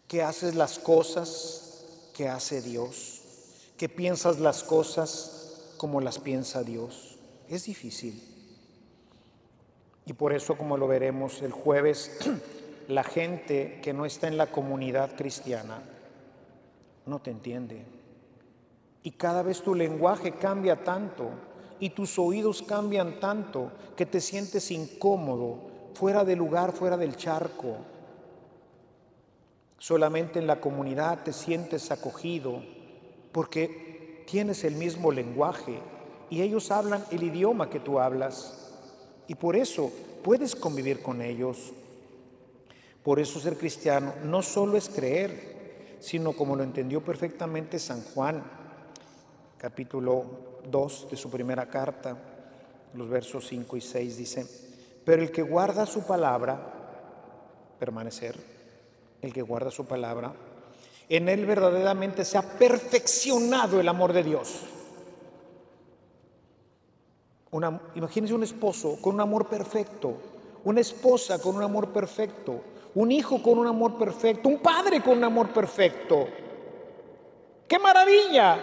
que haces las cosas que hace Dios, que piensas las cosas como las piensa Dios. Es difícil. Y por eso, como lo veremos el jueves, la gente que no está en la comunidad cristiana no te entiende. Y cada vez tu lenguaje cambia tanto y tus oídos cambian tanto que te sientes incómodo, fuera de lugar, fuera del charco. Solamente en la comunidad te sientes acogido porque tienes el mismo lenguaje y ellos hablan el idioma que tú hablas. Y por eso puedes convivir con ellos. Por eso ser cristiano no solo es creer, sino como lo entendió perfectamente San Juan, capítulo 2 de su primera carta, los versos 5 y 6 dice, Pero el que guarda su palabra, permanecer, el que guarda su palabra, en él verdaderamente se ha perfeccionado el amor de Dios. Imagínense un esposo con un amor perfecto, una esposa con un amor perfecto, un hijo con un amor perfecto, un padre con un amor perfecto. ¡Qué maravilla!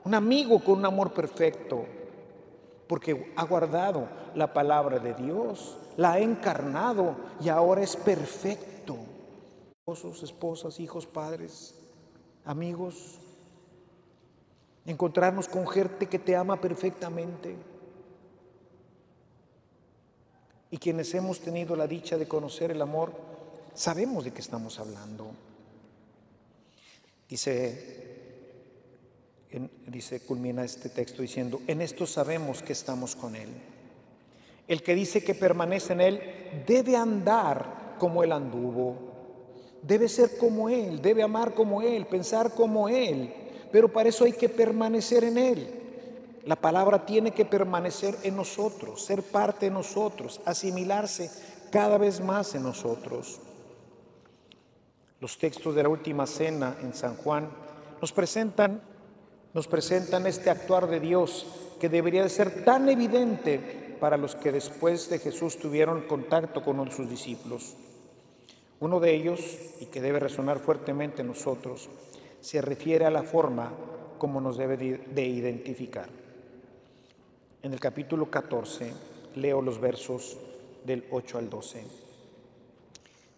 Un amigo con un amor perfecto, porque ha guardado la palabra de Dios, la ha encarnado y ahora es perfecto. Esposos, esposas, hijos, padres, amigos, encontrarnos con gente que te ama perfectamente. Y quienes hemos tenido la dicha de conocer el amor, sabemos de qué estamos hablando. Culmina este texto diciendo: en esto sabemos que estamos con Él. El que dice que permanece en Él debe andar como Él anduvo, debe ser como Él, debe amar como Él, pensar como Él, pero para eso hay que permanecer en Él. La palabra tiene que permanecer en nosotros, ser parte de nosotros, asimilarse cada vez más en nosotros. Los textos de la última cena en San Juan nos presentan este actuar de Dios que debería de ser tan evidente para los que después de Jesús tuvieron contacto con sus discípulos. Uno de ellos, y que debe resonar fuertemente en nosotros, se refiere a la forma como nos debe de identificar. En el capítulo 14, leo los versos del 8 al 12.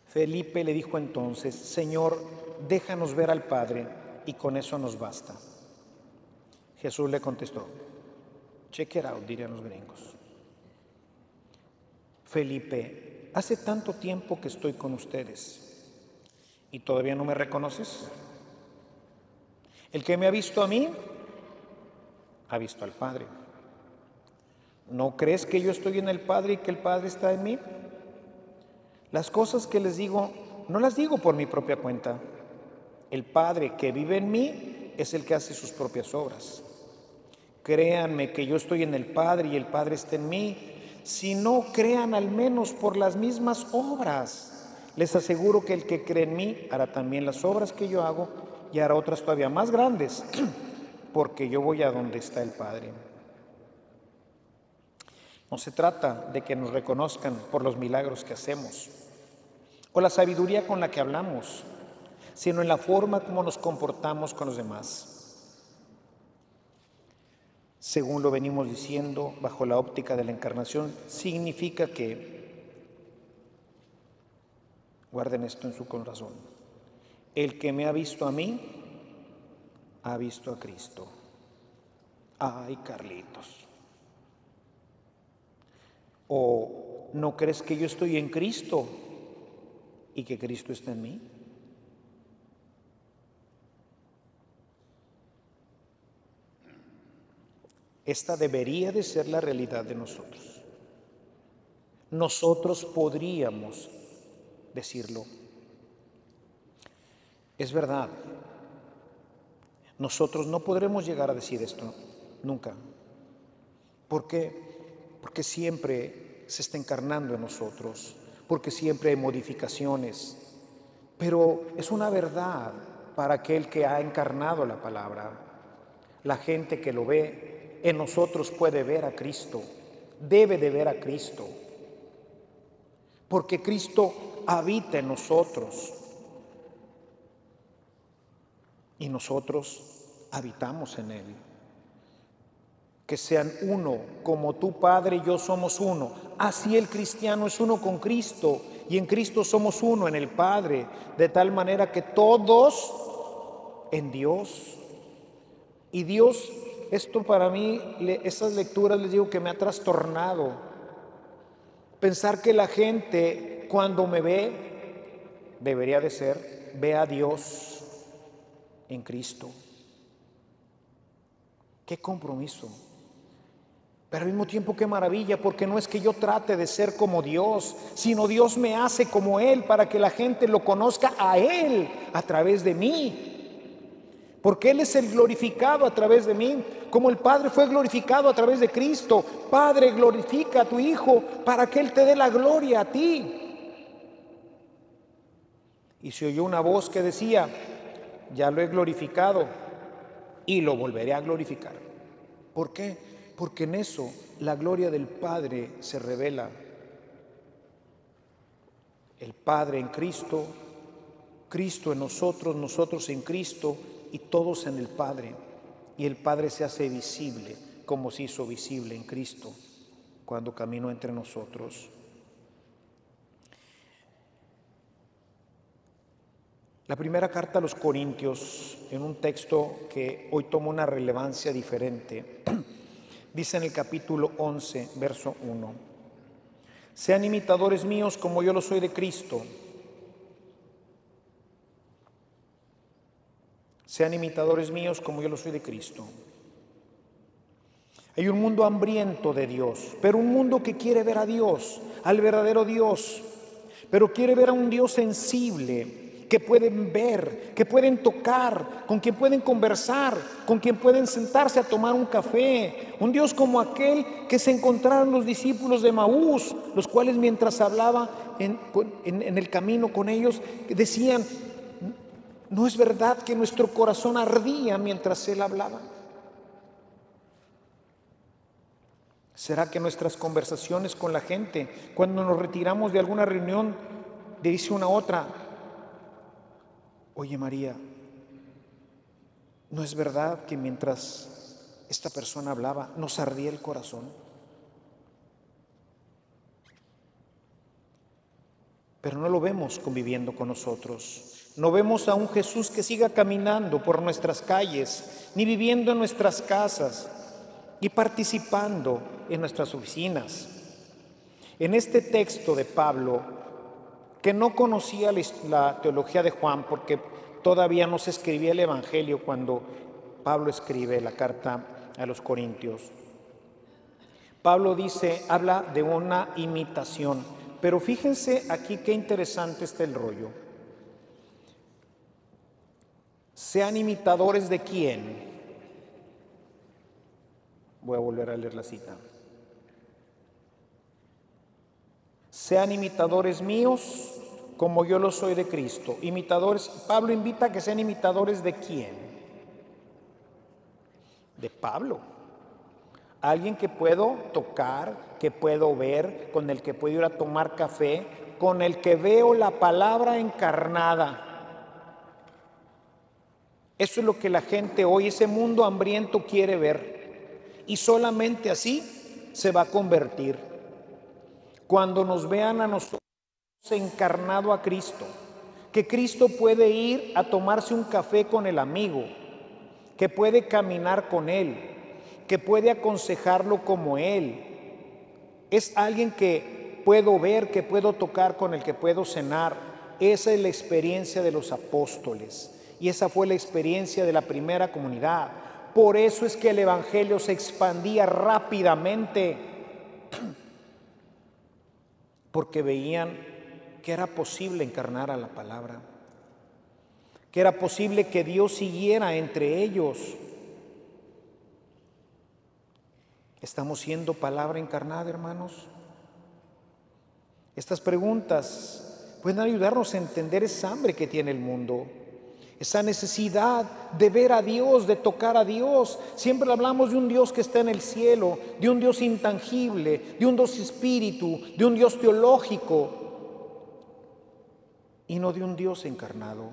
Felipe le dijo entonces: Señor, déjanos ver al Padre y con eso nos basta. Jesús le contestó: check it out, dirían los gringos. Felipe, hace tanto tiempo que estoy con ustedes y todavía no me reconoces. El que me ha visto a mí, ha visto al Padre. ¿No crees que yo estoy en el Padre y que el Padre está en mí? Las cosas que les digo, no las digo por mi propia cuenta. El Padre que vive en mí es el que hace sus propias obras. Créanme que yo estoy en el Padre y el Padre está en mí. Si no, crean al menos por las mismas obras. Les aseguro que el que cree en mí hará también las obras que yo hago y hará otras todavía más grandes, porque yo voy a donde está el Padre. No se trata de que nos reconozcan por los milagros que hacemos o la sabiduría con la que hablamos, sino en la forma como nos comportamos con los demás. Según lo venimos diciendo, bajo la óptica de la encarnación, significa que, guarden esto en su corazón, el que me ha visto a mí, ha visto a Cristo. Ay, Carlitos. ¿O no crees que yo estoy en Cristo y que Cristo está en mí? Esta debería de ser la realidad de nosotros. Nosotros podríamos decirlo. Es verdad. Nosotros no podremos llegar a decir esto nunca. ¿Por qué? Porque siempre se está encarnando en nosotros, porque siempre hay modificaciones. Pero es una verdad para aquel que ha encarnado la palabra. La gente que lo ve en nosotros puede ver a Cristo, debe de ver a Cristo, porque Cristo habita en nosotros y nosotros habitamos en Él. Que sean uno, como tu Padre y yo somos uno. Así el cristiano es uno con Cristo y en Cristo somos uno en el Padre, de tal manera que todos en Dios. Y Dios, esto para mí, esas lecturas les digo que me ha trastornado. Pensar que la gente cuando me ve, debería de ser, ve a Dios en Cristo. ¡Qué compromiso! Pero al mismo tiempo qué maravilla, porque no es que yo trate de ser como Dios, sino Dios me hace como Él para que la gente lo conozca a Él a través de mí. porque Él es el glorificado a través de mí, como el Padre fue glorificado a través de Cristo. Padre, glorifica a tu Hijo para que Él te dé la gloria a ti. Y se oyó una voz que decía: ya lo he glorificado y lo volveré a glorificar. ¿Por qué? Porque en eso la gloria del Padre se revela. El Padre en Cristo, Cristo en nosotros, nosotros en Cristo y todos en el Padre. Y el Padre se hace visible como se hizo visible en Cristo cuando caminó entre nosotros. La primera carta a los Corintios, en un texto que hoy toma una relevancia diferente, dice en el capítulo 11, verso 1: sean imitadores míos como yo lo soy de Cristo. Sean imitadores míos como yo lo soy de Cristo. Hay un mundo hambriento de Dios, pero un mundo que quiere ver a Dios, al verdadero Dios, pero quiere ver a un Dios sensible, que pueden ver, que pueden tocar, con quien pueden conversar, con quien pueden sentarse a tomar un café. Un Dios como aquel que se encontraron los discípulos de Emaús, los cuales mientras hablaba en el camino con ellos, decían: ¿no es verdad que nuestro corazón ardía mientras Él hablaba? ¿Será que nuestras conversaciones con la gente, cuando nos retiramos de alguna reunión, le dice una a otra: oye María, ¿no es verdad que mientras esta persona hablaba nos ardía el corazón? Pero no lo vemos conviviendo con nosotros. No vemos a un Jesús que siga caminando por nuestras calles, ni viviendo en nuestras casas y participando en nuestras oficinas. En este texto de Pablo, que no conocía la teología de Juan, porque todavía no se escribía el Evangelio cuando Pablo escribe la carta a los Corintios, Pablo habla de una imitación. Pero fíjense aquí qué interesante está el rollo. Sean imitadores de quién. Voy a volver a leer la cita. Sean imitadores míos como yo lo soy de Cristo. Imitadores. Pablo invita a que sean imitadores de quién. De Pablo. Alguien que puedo tocar, que puedo ver, con el que puedo ir a tomar café, con el que veo la palabra encarnada. Eso es lo que la gente hoy, ese mundo hambriento, quiere ver. Y solamente así se va a convertir. Cuando nos vean a nosotros encarnado a Cristo, que Cristo puede ir a tomarse un café con el amigo, que puede caminar con él, que puede aconsejarlo como él. Es alguien que puedo ver, que puedo tocar, con el que puedo cenar. Esa es la experiencia de los apóstoles y esa fue la experiencia de la primera comunidad. Por eso es que el Evangelio se expandía rápidamente, porque veían que era posible encarnar a la palabra, que era posible que Dios siguiera entre ellos. ¿Estamos siendo palabra encarnada, hermanos? Estas preguntas pueden ayudarnos a entender esa hambre que tiene el mundo, esa necesidad de ver a Dios, de tocar a Dios. Siempre hablamos de un Dios que está en el cielo, de un Dios intangible, de un Dios espíritu, de un Dios teológico, y no de un Dios encarnado.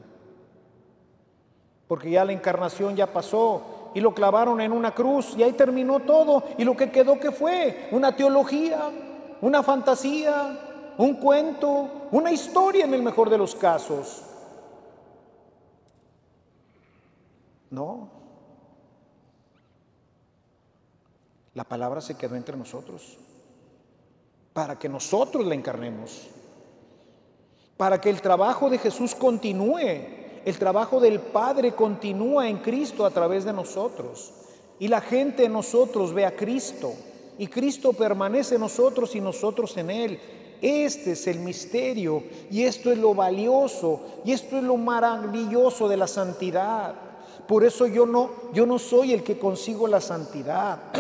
Porque ya la encarnación ya pasó y lo clavaron en una cruz y ahí terminó todo. Y lo que quedó, ¿qué fue? Una teología, una fantasía, un cuento, una historia en el mejor de los casos. No. La palabra se quedó entre nosotros para que nosotros la encarnemos, para que el trabajo de Jesús continúe, el trabajo del Padre continúa en Cristo a través de nosotros. Y la gente en nosotros ve a Cristo, y Cristo permanece en nosotros y nosotros en Él. Este es el misterio, y esto es lo valioso, y esto es lo maravilloso de la santidad. Por eso yo no soy el que consigo la santidad.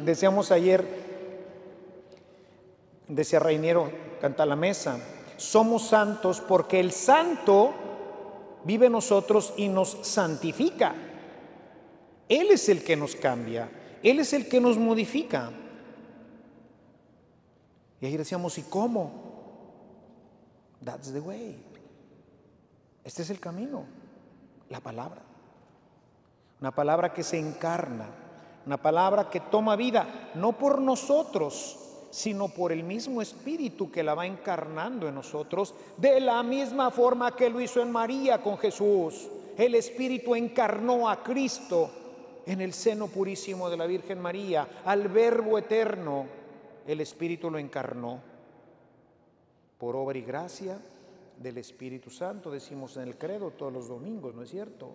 Decíamos ayer, decía Reiniero, canta la mesa, somos santos porque el santo vive en nosotros y nos santifica. Él es el que nos cambia, Él es el que nos modifica. Y ahí decíamos, ¿y cómo? That's the way. Este es el camino, la palabra. Una palabra que se encarna, una palabra que toma vida, no por nosotros, sino por el mismo Espíritu que la va encarnando en nosotros, de la misma forma que lo hizo en María con Jesús. El Espíritu encarnó a Cristo en el seno purísimo de la Virgen María, al Verbo eterno, el Espíritu lo encarnó. Por obra y gracia del Espíritu Santo, decimos en el credo todos los domingos, ¿no es cierto?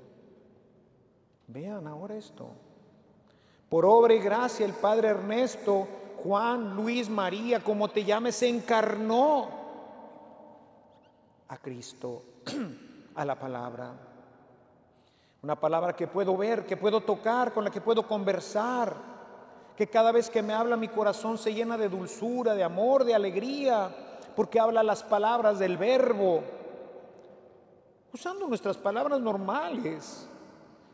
Vean ahora esto. Por obra y gracia el Padre Ernesto, Juan, Luis, María, como te llames, se encarnó a Cristo, a la palabra. Una palabra que puedo ver, que puedo tocar, con la que puedo conversar, que cada vez que me habla mi corazón se llena de dulzura, de amor, de alegría, porque habla las palabras del Verbo, usando nuestras palabras normales,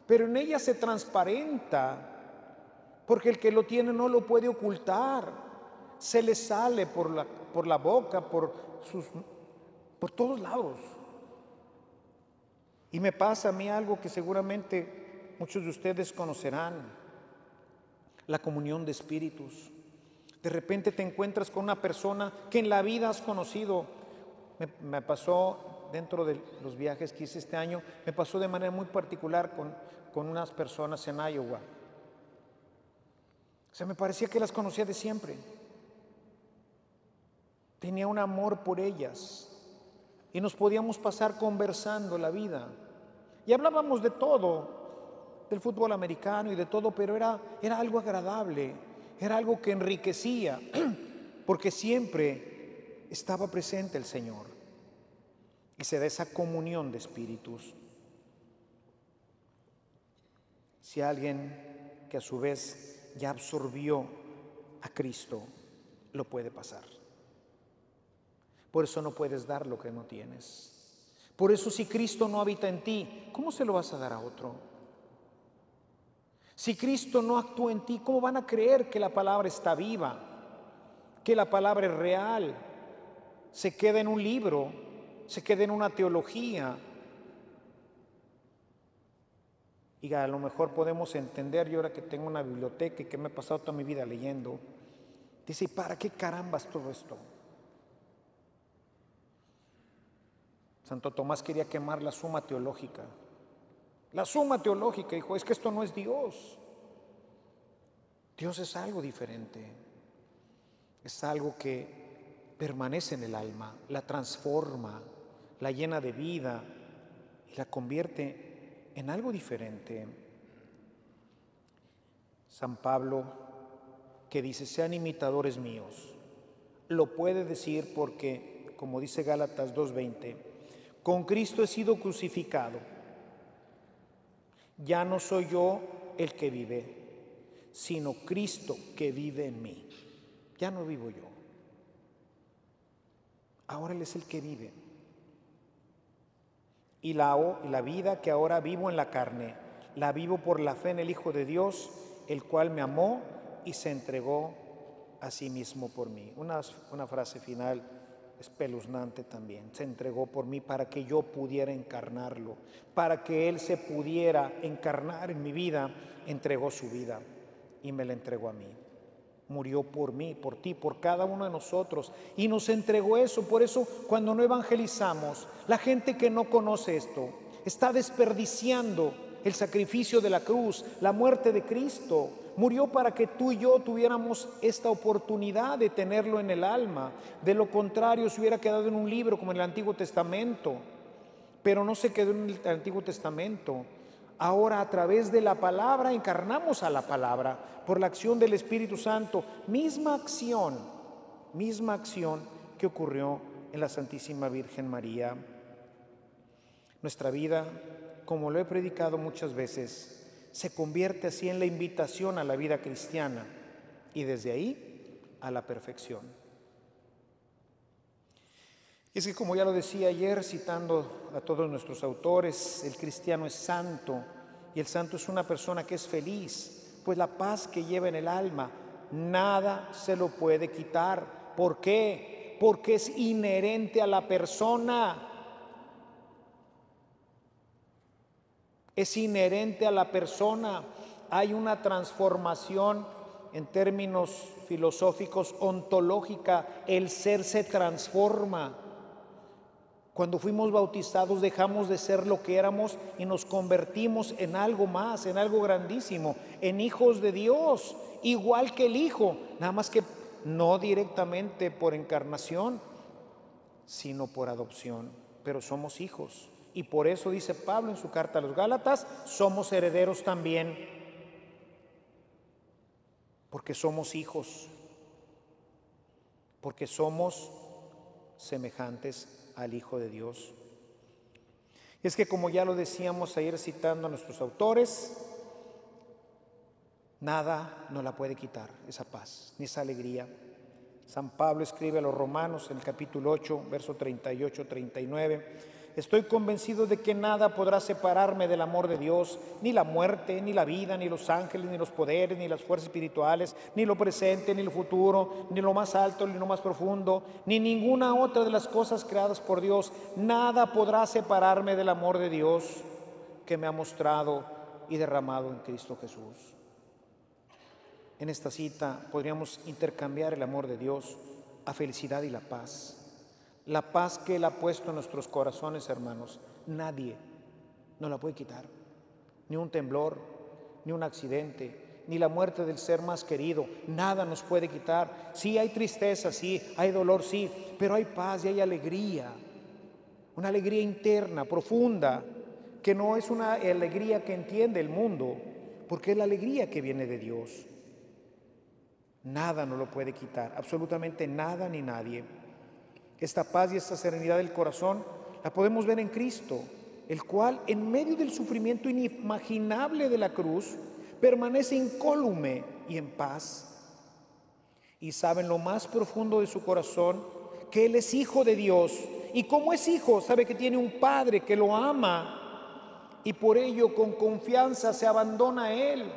pero en ella se transparenta, porque el que lo tiene no lo puede ocultar, se le sale por la boca, por todos lados. Y me pasa a mí algo que seguramente muchos de ustedes conocerán, la comunión de espíritus. De repente te encuentras con una persona que en la vida has conocido. Me pasó dentro de los viajes que hice este año, me pasó de manera muy particular con unas personas en Iowa. O sea, me parecía que las conocía de siempre. Tenía un amor por ellas y nos podíamos pasar conversando la vida. Y hablábamos de todo, del fútbol americano y de todo, pero era algo agradable, era algo que enriquecía, porque siempre estaba presente el Señor. Y se da esa comunión de espíritus. Si alguien que a su vez ya absorbió a Cristo, lo puede pasar. Por eso no puedes dar lo que no tienes. Por eso si Cristo no habita en ti, ¿cómo se lo vas a dar a otro? Si Cristo no actúa en ti, ¿cómo van a creer que la palabra está viva? Que la palabra es real, se queda en un libro, se queda en una teología. Y a lo mejor podemos entender, yo ahora que tengo una biblioteca y que me he pasado toda mi vida leyendo, dice, ¿y para qué carambas todo esto? Santo Tomás quería quemar la Suma Teológica. La Suma Teológica, dijo, es que esto no es Dios. Dios es algo diferente. Es algo que permanece en el alma, la transforma, la llena de vida y la convierte en algo diferente. San Pablo, que dice, sean imitadores míos, lo puede decir porque, como dice Gálatas 2:20, con Cristo he sido crucificado. Ya no soy yo el que vive, sino Cristo que vive en mí. Ya no vivo yo. Ahora Él es el que vive. Y la vida que ahora vivo en la carne, la vivo por la fe en el Hijo de Dios, el cual me amó y se entregó a sí mismo por mí. Una frase final espeluznante también. Se entregó por mí para que yo pudiera encarnarlo, para que Él se pudiera encarnar en mi vida. Entregó su vida y me la entregó a mí. Murió por mí, por ti, por cada uno de nosotros y nos entregó eso. Por eso cuando no evangelizamos, la gente que no conoce esto está desperdiciando el sacrificio de la cruz, la muerte de Cristo. Murió para que tú y yo tuviéramos esta oportunidad de tenerlo en el alma. De lo contrario, se hubiera quedado en un libro como en el Antiguo Testamento. Pero no se quedó en el Antiguo Testamento. Ahora, a través de la palabra, encarnamos a la palabra por la acción del Espíritu Santo. Misma acción que ocurrió en la Santísima Virgen María. Nuestra vida como lo he predicado muchas veces, se convierte así en la invitación a la vida cristiana y desde ahí a la perfección. Y es que, como ya lo decía ayer, citando a todos nuestros autores, el cristiano es santo y el santo es una persona que es feliz, pues la paz que lleva en el alma, nada se lo puede quitar. ¿Por qué? Porque es inherente a la persona. Es inherente a la persona. Hay una transformación en términos filosóficos, ontológica. El ser se transforma. Cuando fuimos bautizados dejamos de ser lo que éramos y nos convertimos en algo más, en algo grandísimo, en hijos de Dios, igual que el Hijo, nada más que no directamente por encarnación, sino por adopción, pero somos hijos. Y por eso dice Pablo en su carta a los Gálatas, somos herederos también, porque somos hijos, porque somos semejantes al Hijo de Dios. Y es que, como ya lo decíamos ayer citando a nuestros autores, nada nos la puede quitar esa paz, ni esa alegría. San Pablo escribe a los Romanos en el capítulo 8, verso 38-39, estoy convencido de que nada podrá separarme del amor de Dios, ni la muerte, ni la vida, ni los ángeles, ni los poderes, ni las fuerzas espirituales, ni lo presente, ni lo futuro, ni lo más alto, ni lo más profundo, ni ninguna otra de las cosas creadas por Dios. Nada podrá separarme del amor de Dios que me ha mostrado y derramado en Cristo Jesús. En esta cita podríamos intercambiar el amor de Dios a felicidad y la paz. La paz que Él ha puesto en nuestros corazones, hermanos, nadie nos la puede quitar. Ni un temblor, ni un accidente, ni la muerte del ser más querido, nada nos puede quitar. Sí hay tristeza, sí, hay dolor, sí, pero hay paz y hay alegría. Una alegría interna, profunda, que no es una alegría que entiende el mundo, porque es la alegría que viene de Dios. Nada nos lo puede quitar, absolutamente nada ni nadie. Esta paz y esta serenidad del corazón la podemos ver en Cristo, el cual en medio del sufrimiento inimaginable de la cruz permanece incólume y en paz. Y sabe en lo más profundo de su corazón que Él es hijo de Dios. Y como es hijo, sabe que tiene un Padre que lo ama y por ello con confianza se abandona a Él.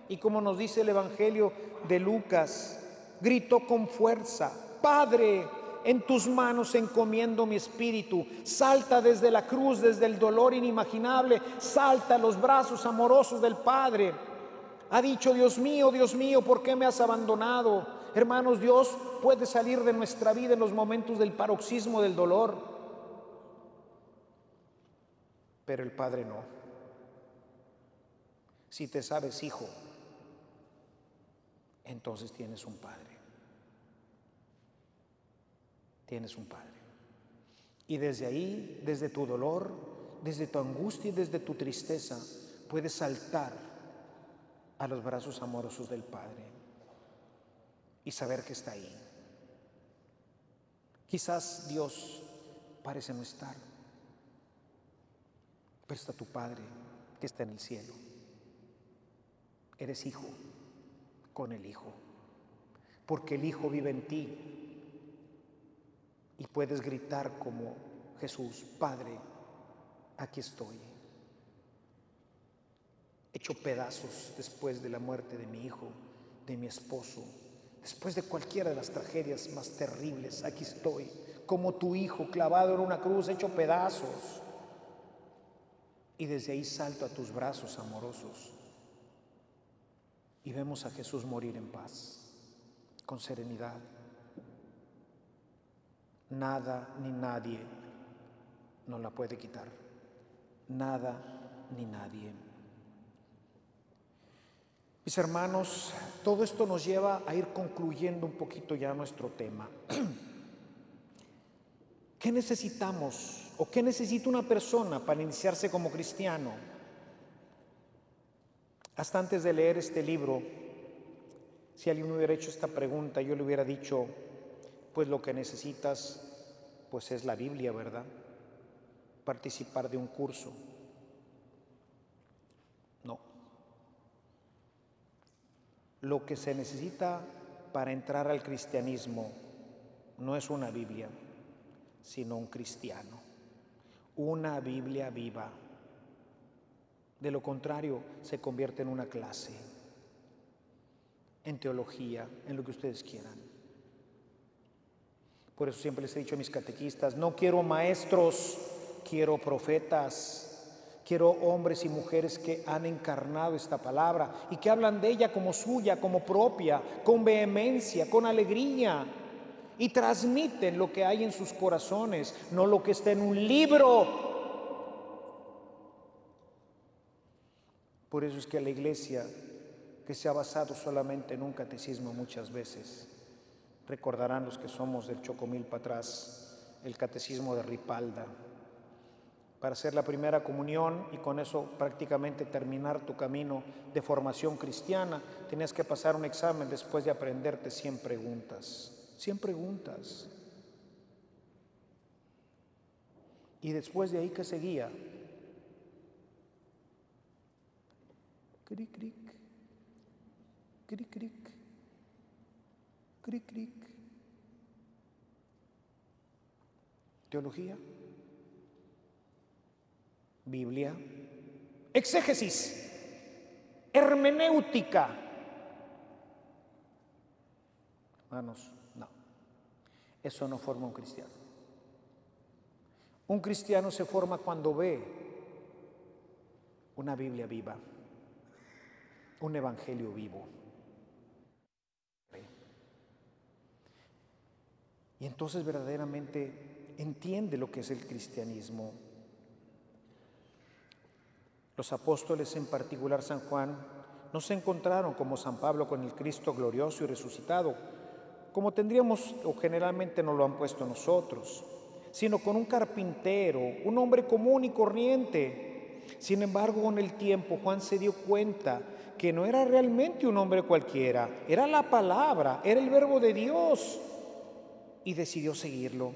Y como nos dice el Evangelio de Lucas, gritó con fuerza, Padre, en tus manos encomiendo mi espíritu. Salta desde la cruz, desde el dolor inimaginable, salta a los brazos amorosos del Padre. Ha dicho, Dios mío, ¿por qué me has abandonado? Hermanos, Dios puede salir de nuestra vida en los momentos del paroxismo del dolor, pero el Padre no. Si te sabes hijo, entonces tienes un Padre. Tienes un Padre. Y desde ahí, desde tu dolor, desde tu angustia y desde tu tristeza, puedes saltar a los brazos amorosos del Padre y saber que está ahí. Quizás Dios parece no estar, pero está tu Padre que está en el cielo. Eres hijo con el Hijo, porque el Hijo vive en ti y puedes gritar como Jesús, Padre, aquí estoy, hecho pedazos después de la muerte de mi hijo, de mi esposo, después de cualquiera de las tragedias más terribles, aquí estoy, como tu hijo clavado en una cruz, hecho pedazos. Y desde ahí salto a tus brazos amorosos y vemos a Jesús morir en paz, con serenidad. Nada ni nadie nos la puede quitar. Nada ni nadie. Mis hermanos, todo esto nos lleva a ir concluyendo un poquito ya nuestro tema. ¿Qué necesitamos o qué necesita una persona para iniciarse como cristiano? Hasta antes de leer este libro, si alguien me hubiera hecho esta pregunta, yo le hubiera dicho, pues lo que necesitas, pues es la Biblia, ¿verdad? Participar de un curso, Lo que se necesita para entrar al cristianismo no es una Biblia, sino un cristiano, una Biblia viva. De lo contrario, se convierte en una clase, en teología, en lo que ustedes quieran. Por eso siempre les he dicho a mis catequistas, no quiero maestros, quiero profetas. Quiero hombres y mujeres que han encarnado esta palabra y que hablan de ella como suya, como propia, con vehemencia, con alegría, y transmiten lo que hay en sus corazones, no lo que está en un libro. Por eso es que la Iglesia, que se ha basado solamente en un catecismo muchas veces, recordarán los que somos del Chocomilpa atrás, el catecismo de Ripalda, para hacer la primera comunión y con eso prácticamente terminar tu camino de formación cristiana, tenías que pasar un examen después de aprenderte 100 preguntas. 100 preguntas. Y después de ahí, ¿qué seguía? Cric, cric, cric, cric, cric, cric. Teología, Biblia, exégesis, hermenéutica. Hermanos, no, eso no forma un cristiano. Un cristiano se forma cuando ve una Biblia viva, un evangelio vivo. Y entonces verdaderamente entiende lo que es el cristianismo. Los apóstoles, en particular San Juan, no se encontraron como San Pablo con el Cristo glorioso y resucitado, como tendríamos o generalmente nos lo han puesto nosotros, sino con un carpintero, un hombre común y corriente. Sin embargo, con el tiempo Juan se dio cuenta que no era realmente un hombre cualquiera, era la palabra, era el verbo de Dios, y decidió seguirlo.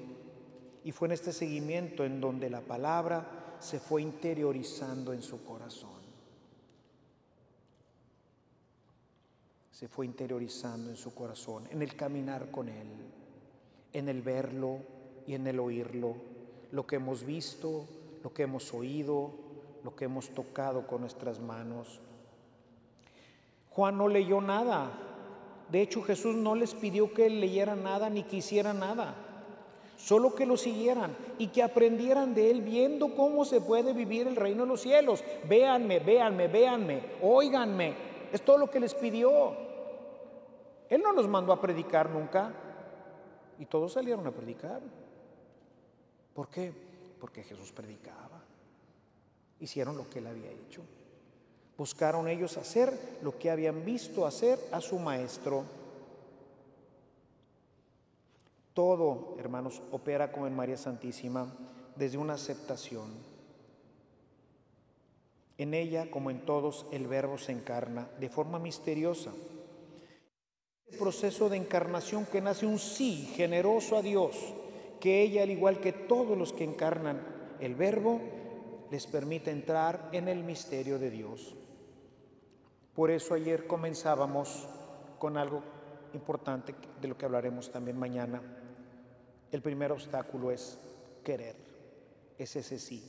Y fue en este seguimiento en donde la palabra se fue interiorizando en su corazón. Se fue interiorizando en su corazón, en el caminar con Él, en el verlo y en el oírlo, lo que hemos visto, lo que hemos oído, lo que hemos tocado con nuestras manos. Juan no leyó nada. De hecho, Jesús no les pidió que él leyera nada ni que hiciera nada, solo que lo siguieran y que aprendieran de él viendo cómo se puede vivir el reino de los cielos. Véanme, véanme, véanme, óiganme. Es todo lo que les pidió. Él no los mandó a predicar nunca y todos salieron a predicar. ¿Por qué? Porque Jesús predicaba. Hicieron lo que él había hecho. Buscaron ellos hacer lo que habían visto hacer a su maestro. Todo, hermanos, opera como en María Santísima desde una aceptación. En ella, como en todos, el Verbo se encarna de forma misteriosa. El proceso de encarnación que nace un sí generoso a Dios, que ella, al igual que todos los que encarnan el Verbo, les permite entrar en el misterio de Dios. Por eso ayer comenzábamos con algo importante de lo que hablaremos también mañana. El primer obstáculo es querer, es ese sí.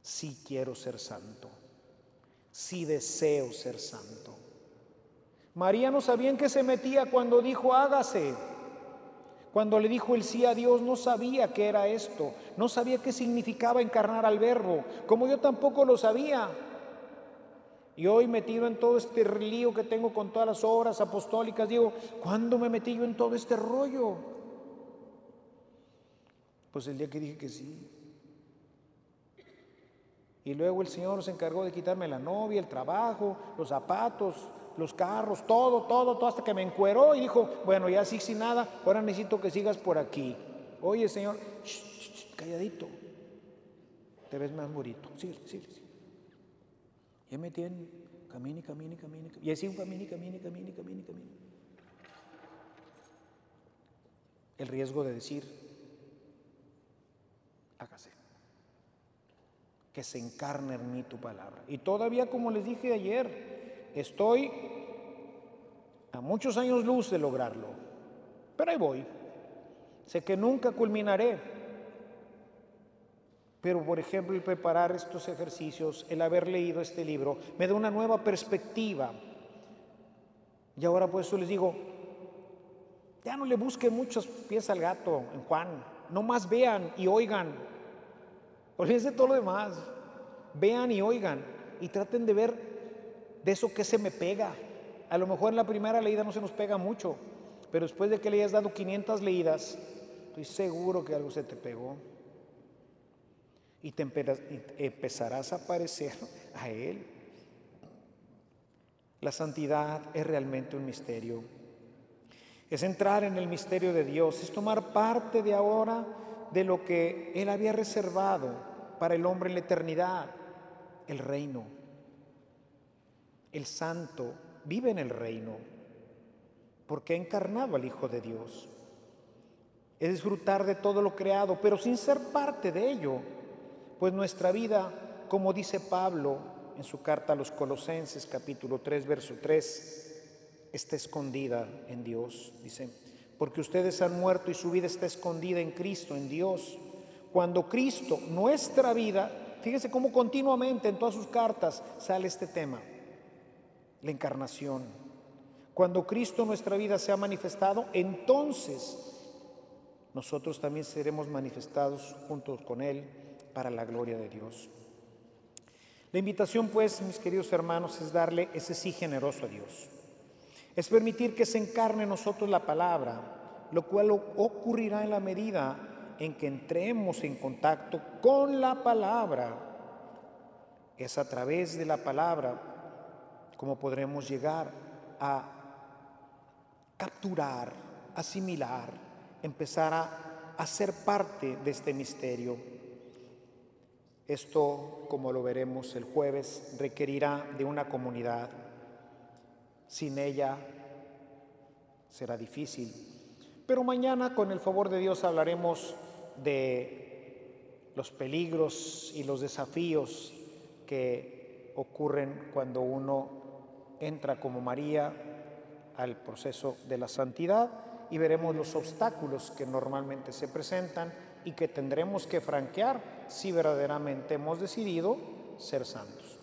Sí quiero ser santo, sí deseo ser santo. María no sabía en qué se metía cuando dijo hágase. Cuando le dijo el sí a Dios, no sabía qué era esto, no sabía qué significaba encarnar al Verbo, como yo tampoco lo sabía. Y hoy, metido en todo este lío que tengo con todas las obras apostólicas, digo, ¿cuándo me metí yo en todo este rollo? Pues el día que dije que sí. Y luego el Señor se encargó de quitarme la novia, el trabajo, los zapatos, los carros, todo, hasta que me encueró y dijo, bueno, ya sí, sin nada, ahora necesito que sigas por aquí. Oye, Señor, calladito, te ves más bonito, sigue. Ya me tienen, camine. Y así un camine. El riesgo de decir, hágase. Que se encarne en mí tu palabra. Y todavía, como les dije ayer, estoy A muchos años luz de lograrlo, pero ahí voy. Sé que nunca culminaré, pero por ejemplo el preparar estos ejercicios, el haber leído este libro, me da una nueva perspectiva. Y ahora por eso les digo, ya no le busquen muchos pies al gato en Juan, no más vean y oigan, olvídense de todo lo demás, vean y oigan y traten de ver de eso que se me pega. A lo mejor en la primera leída no se nos pega mucho, pero después de que le hayas dado 500 leídas, estoy seguro que algo se te pegó y te empezarás a parecer a Él. La santidad es realmente un misterio. Es entrar en el misterio de Dios, es tomar parte de ahora de lo que Él había reservado para el hombre en la eternidad, el reino. El santo vive en el reino porque ha encarnado al Hijo de Dios. Es disfrutar de todo lo creado, pero sin ser parte de ello, pues nuestra vida, como dice Pablo en su carta a los Colosenses, capítulo 3, verso 3, está escondida en Dios, dice, porque ustedes han muerto y su vida está escondida en Cristo, en Dios. Cuando Cristo, nuestra vida, fíjense cómo continuamente en todas sus cartas sale este tema, la encarnación. Cuando Cristo, nuestra vida, se ha manifestado, entonces nosotros también seremos manifestados juntos con Él para la gloria de Dios. La invitación, pues, mis queridos hermanos, es darle ese sí generoso a Dios. Es permitir que se encarne en nosotros la palabra, lo cual ocurrirá en la medida en que entremos en contacto con la palabra. Es a través de la palabra como podremos llegar a capturar, asimilar, empezar a ser parte de este misterio. Esto, como lo veremos el jueves, requerirá de una comunidad. Sin ella será difícil. Pero mañana, con el favor de Dios, hablaremos de los peligros y los desafíos que ocurren cuando uno entra como María al proceso de la santidad y veremos los obstáculos que normalmente se presentan y que tendremos que franquear si verdaderamente hemos decidido ser santos.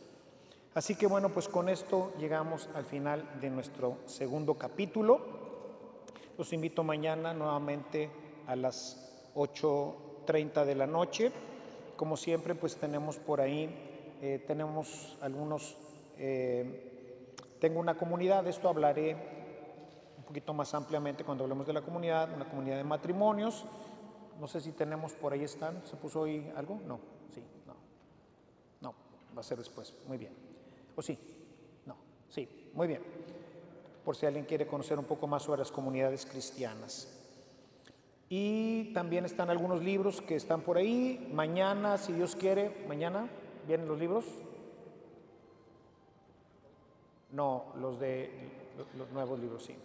Así que bueno, pues con esto llegamos al final de nuestro segundo capítulo. Los invito mañana nuevamente a las 8:30 de la noche. Como siempre, pues tenemos por ahí, tenemos algunos, tengo una comunidad, de esto hablaré un poquito más ampliamente cuando hablemos de la comunidad, una comunidad de matrimonios. No sé si tenemos por ahí, están, ¿se puso hoy algo? No, sí, no, va a ser después, muy bien. ¿O sí? No, sí, muy bien. Por si alguien quiere conocer un poco más sobre las comunidades cristianas. Y también están algunos libros que están por ahí. Mañana, si Dios quiere, mañana vienen los libros. No, los nuevos libros, sí.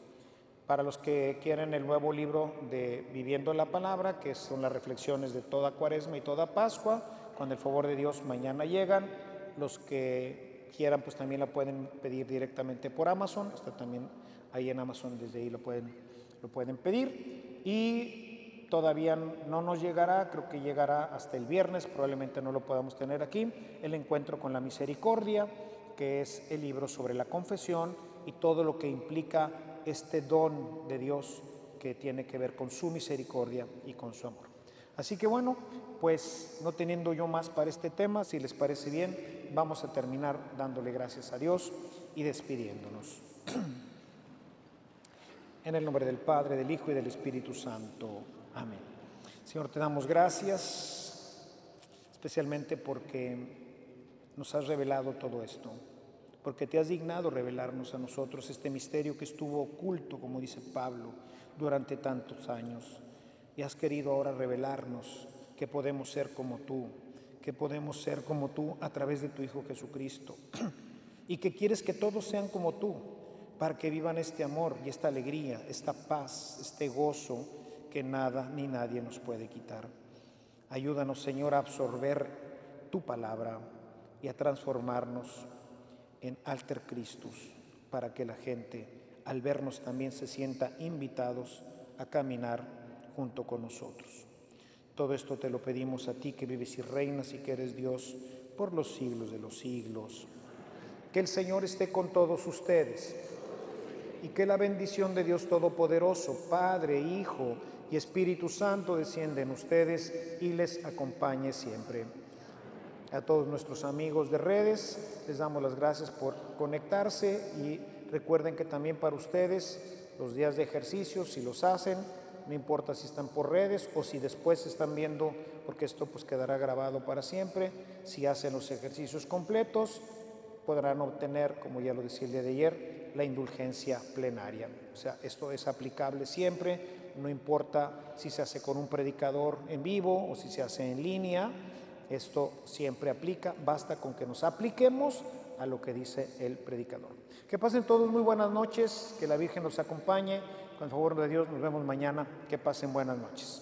Para los que quieren el nuevo libro de Viviendo la Palabra, que son las reflexiones de toda Cuaresma y toda Pascua, con el favor de Dios mañana llegan. Los que quieran, pues también la pueden pedir directamente por Amazon. Está también ahí en Amazon, desde ahí lo pueden pedir. Y todavía no nos llegará, creo que llegará hasta el viernes, probablemente no lo podamos tener aquí, el encuentro con la misericordia, que es el libro sobre la confesión y todo lo que implica este don de Dios que tiene que ver con su misericordia y con su amor. Así que bueno, pues no teniendo yo más para este tema, si les parece bien, vamos a terminar dándole gracias a Dios y despidiéndonos. En el nombre del Padre, del Hijo y del Espíritu Santo. Amén. Señor, te damos gracias, especialmente porque nos has revelado todo esto, porque te has dignado revelarnos a nosotros este misterio que estuvo oculto, como dice Pablo, durante tantos años. Y has querido ahora revelarnos que podemos ser como tú, a través de tu Hijo Jesucristo, y que quieres que todos sean como tú, para que vivan este amor y esta alegría, esta paz, este gozo que nada ni nadie nos puede quitar. Ayúdanos, Señor, a absorber tu palabra y a transformarnos en alter Christus, para que la gente al vernos también se sienta invitados a caminar junto con nosotros. Todo esto te lo pedimos a ti que vives y reinas y que eres Dios por los siglos de los siglos. Que el Señor esté con todos ustedes y que la bendición de Dios Todopoderoso, Padre, Hijo y Espíritu Santo descienda en ustedes y les acompañe siempre. A todos nuestros amigos de redes les damos las gracias por conectarse y recuerden que también para ustedes los días de ejercicio, si los hacen, no importa si están por redes o si después están viendo, porque esto pues quedará grabado para siempre, si hacen los ejercicios completos, podrán obtener, como ya lo decía el día de ayer, la indulgencia plenaria. O sea, esto es aplicable siempre, no importa si se hace con un predicador en vivo o si se hace en línea, esto siempre aplica, basta con que nos apliquemos a lo que dice el predicador. Que pasen todos muy buenas noches, que la Virgen los acompañe, con el favor de Dios nos vemos mañana, que pasen buenas noches.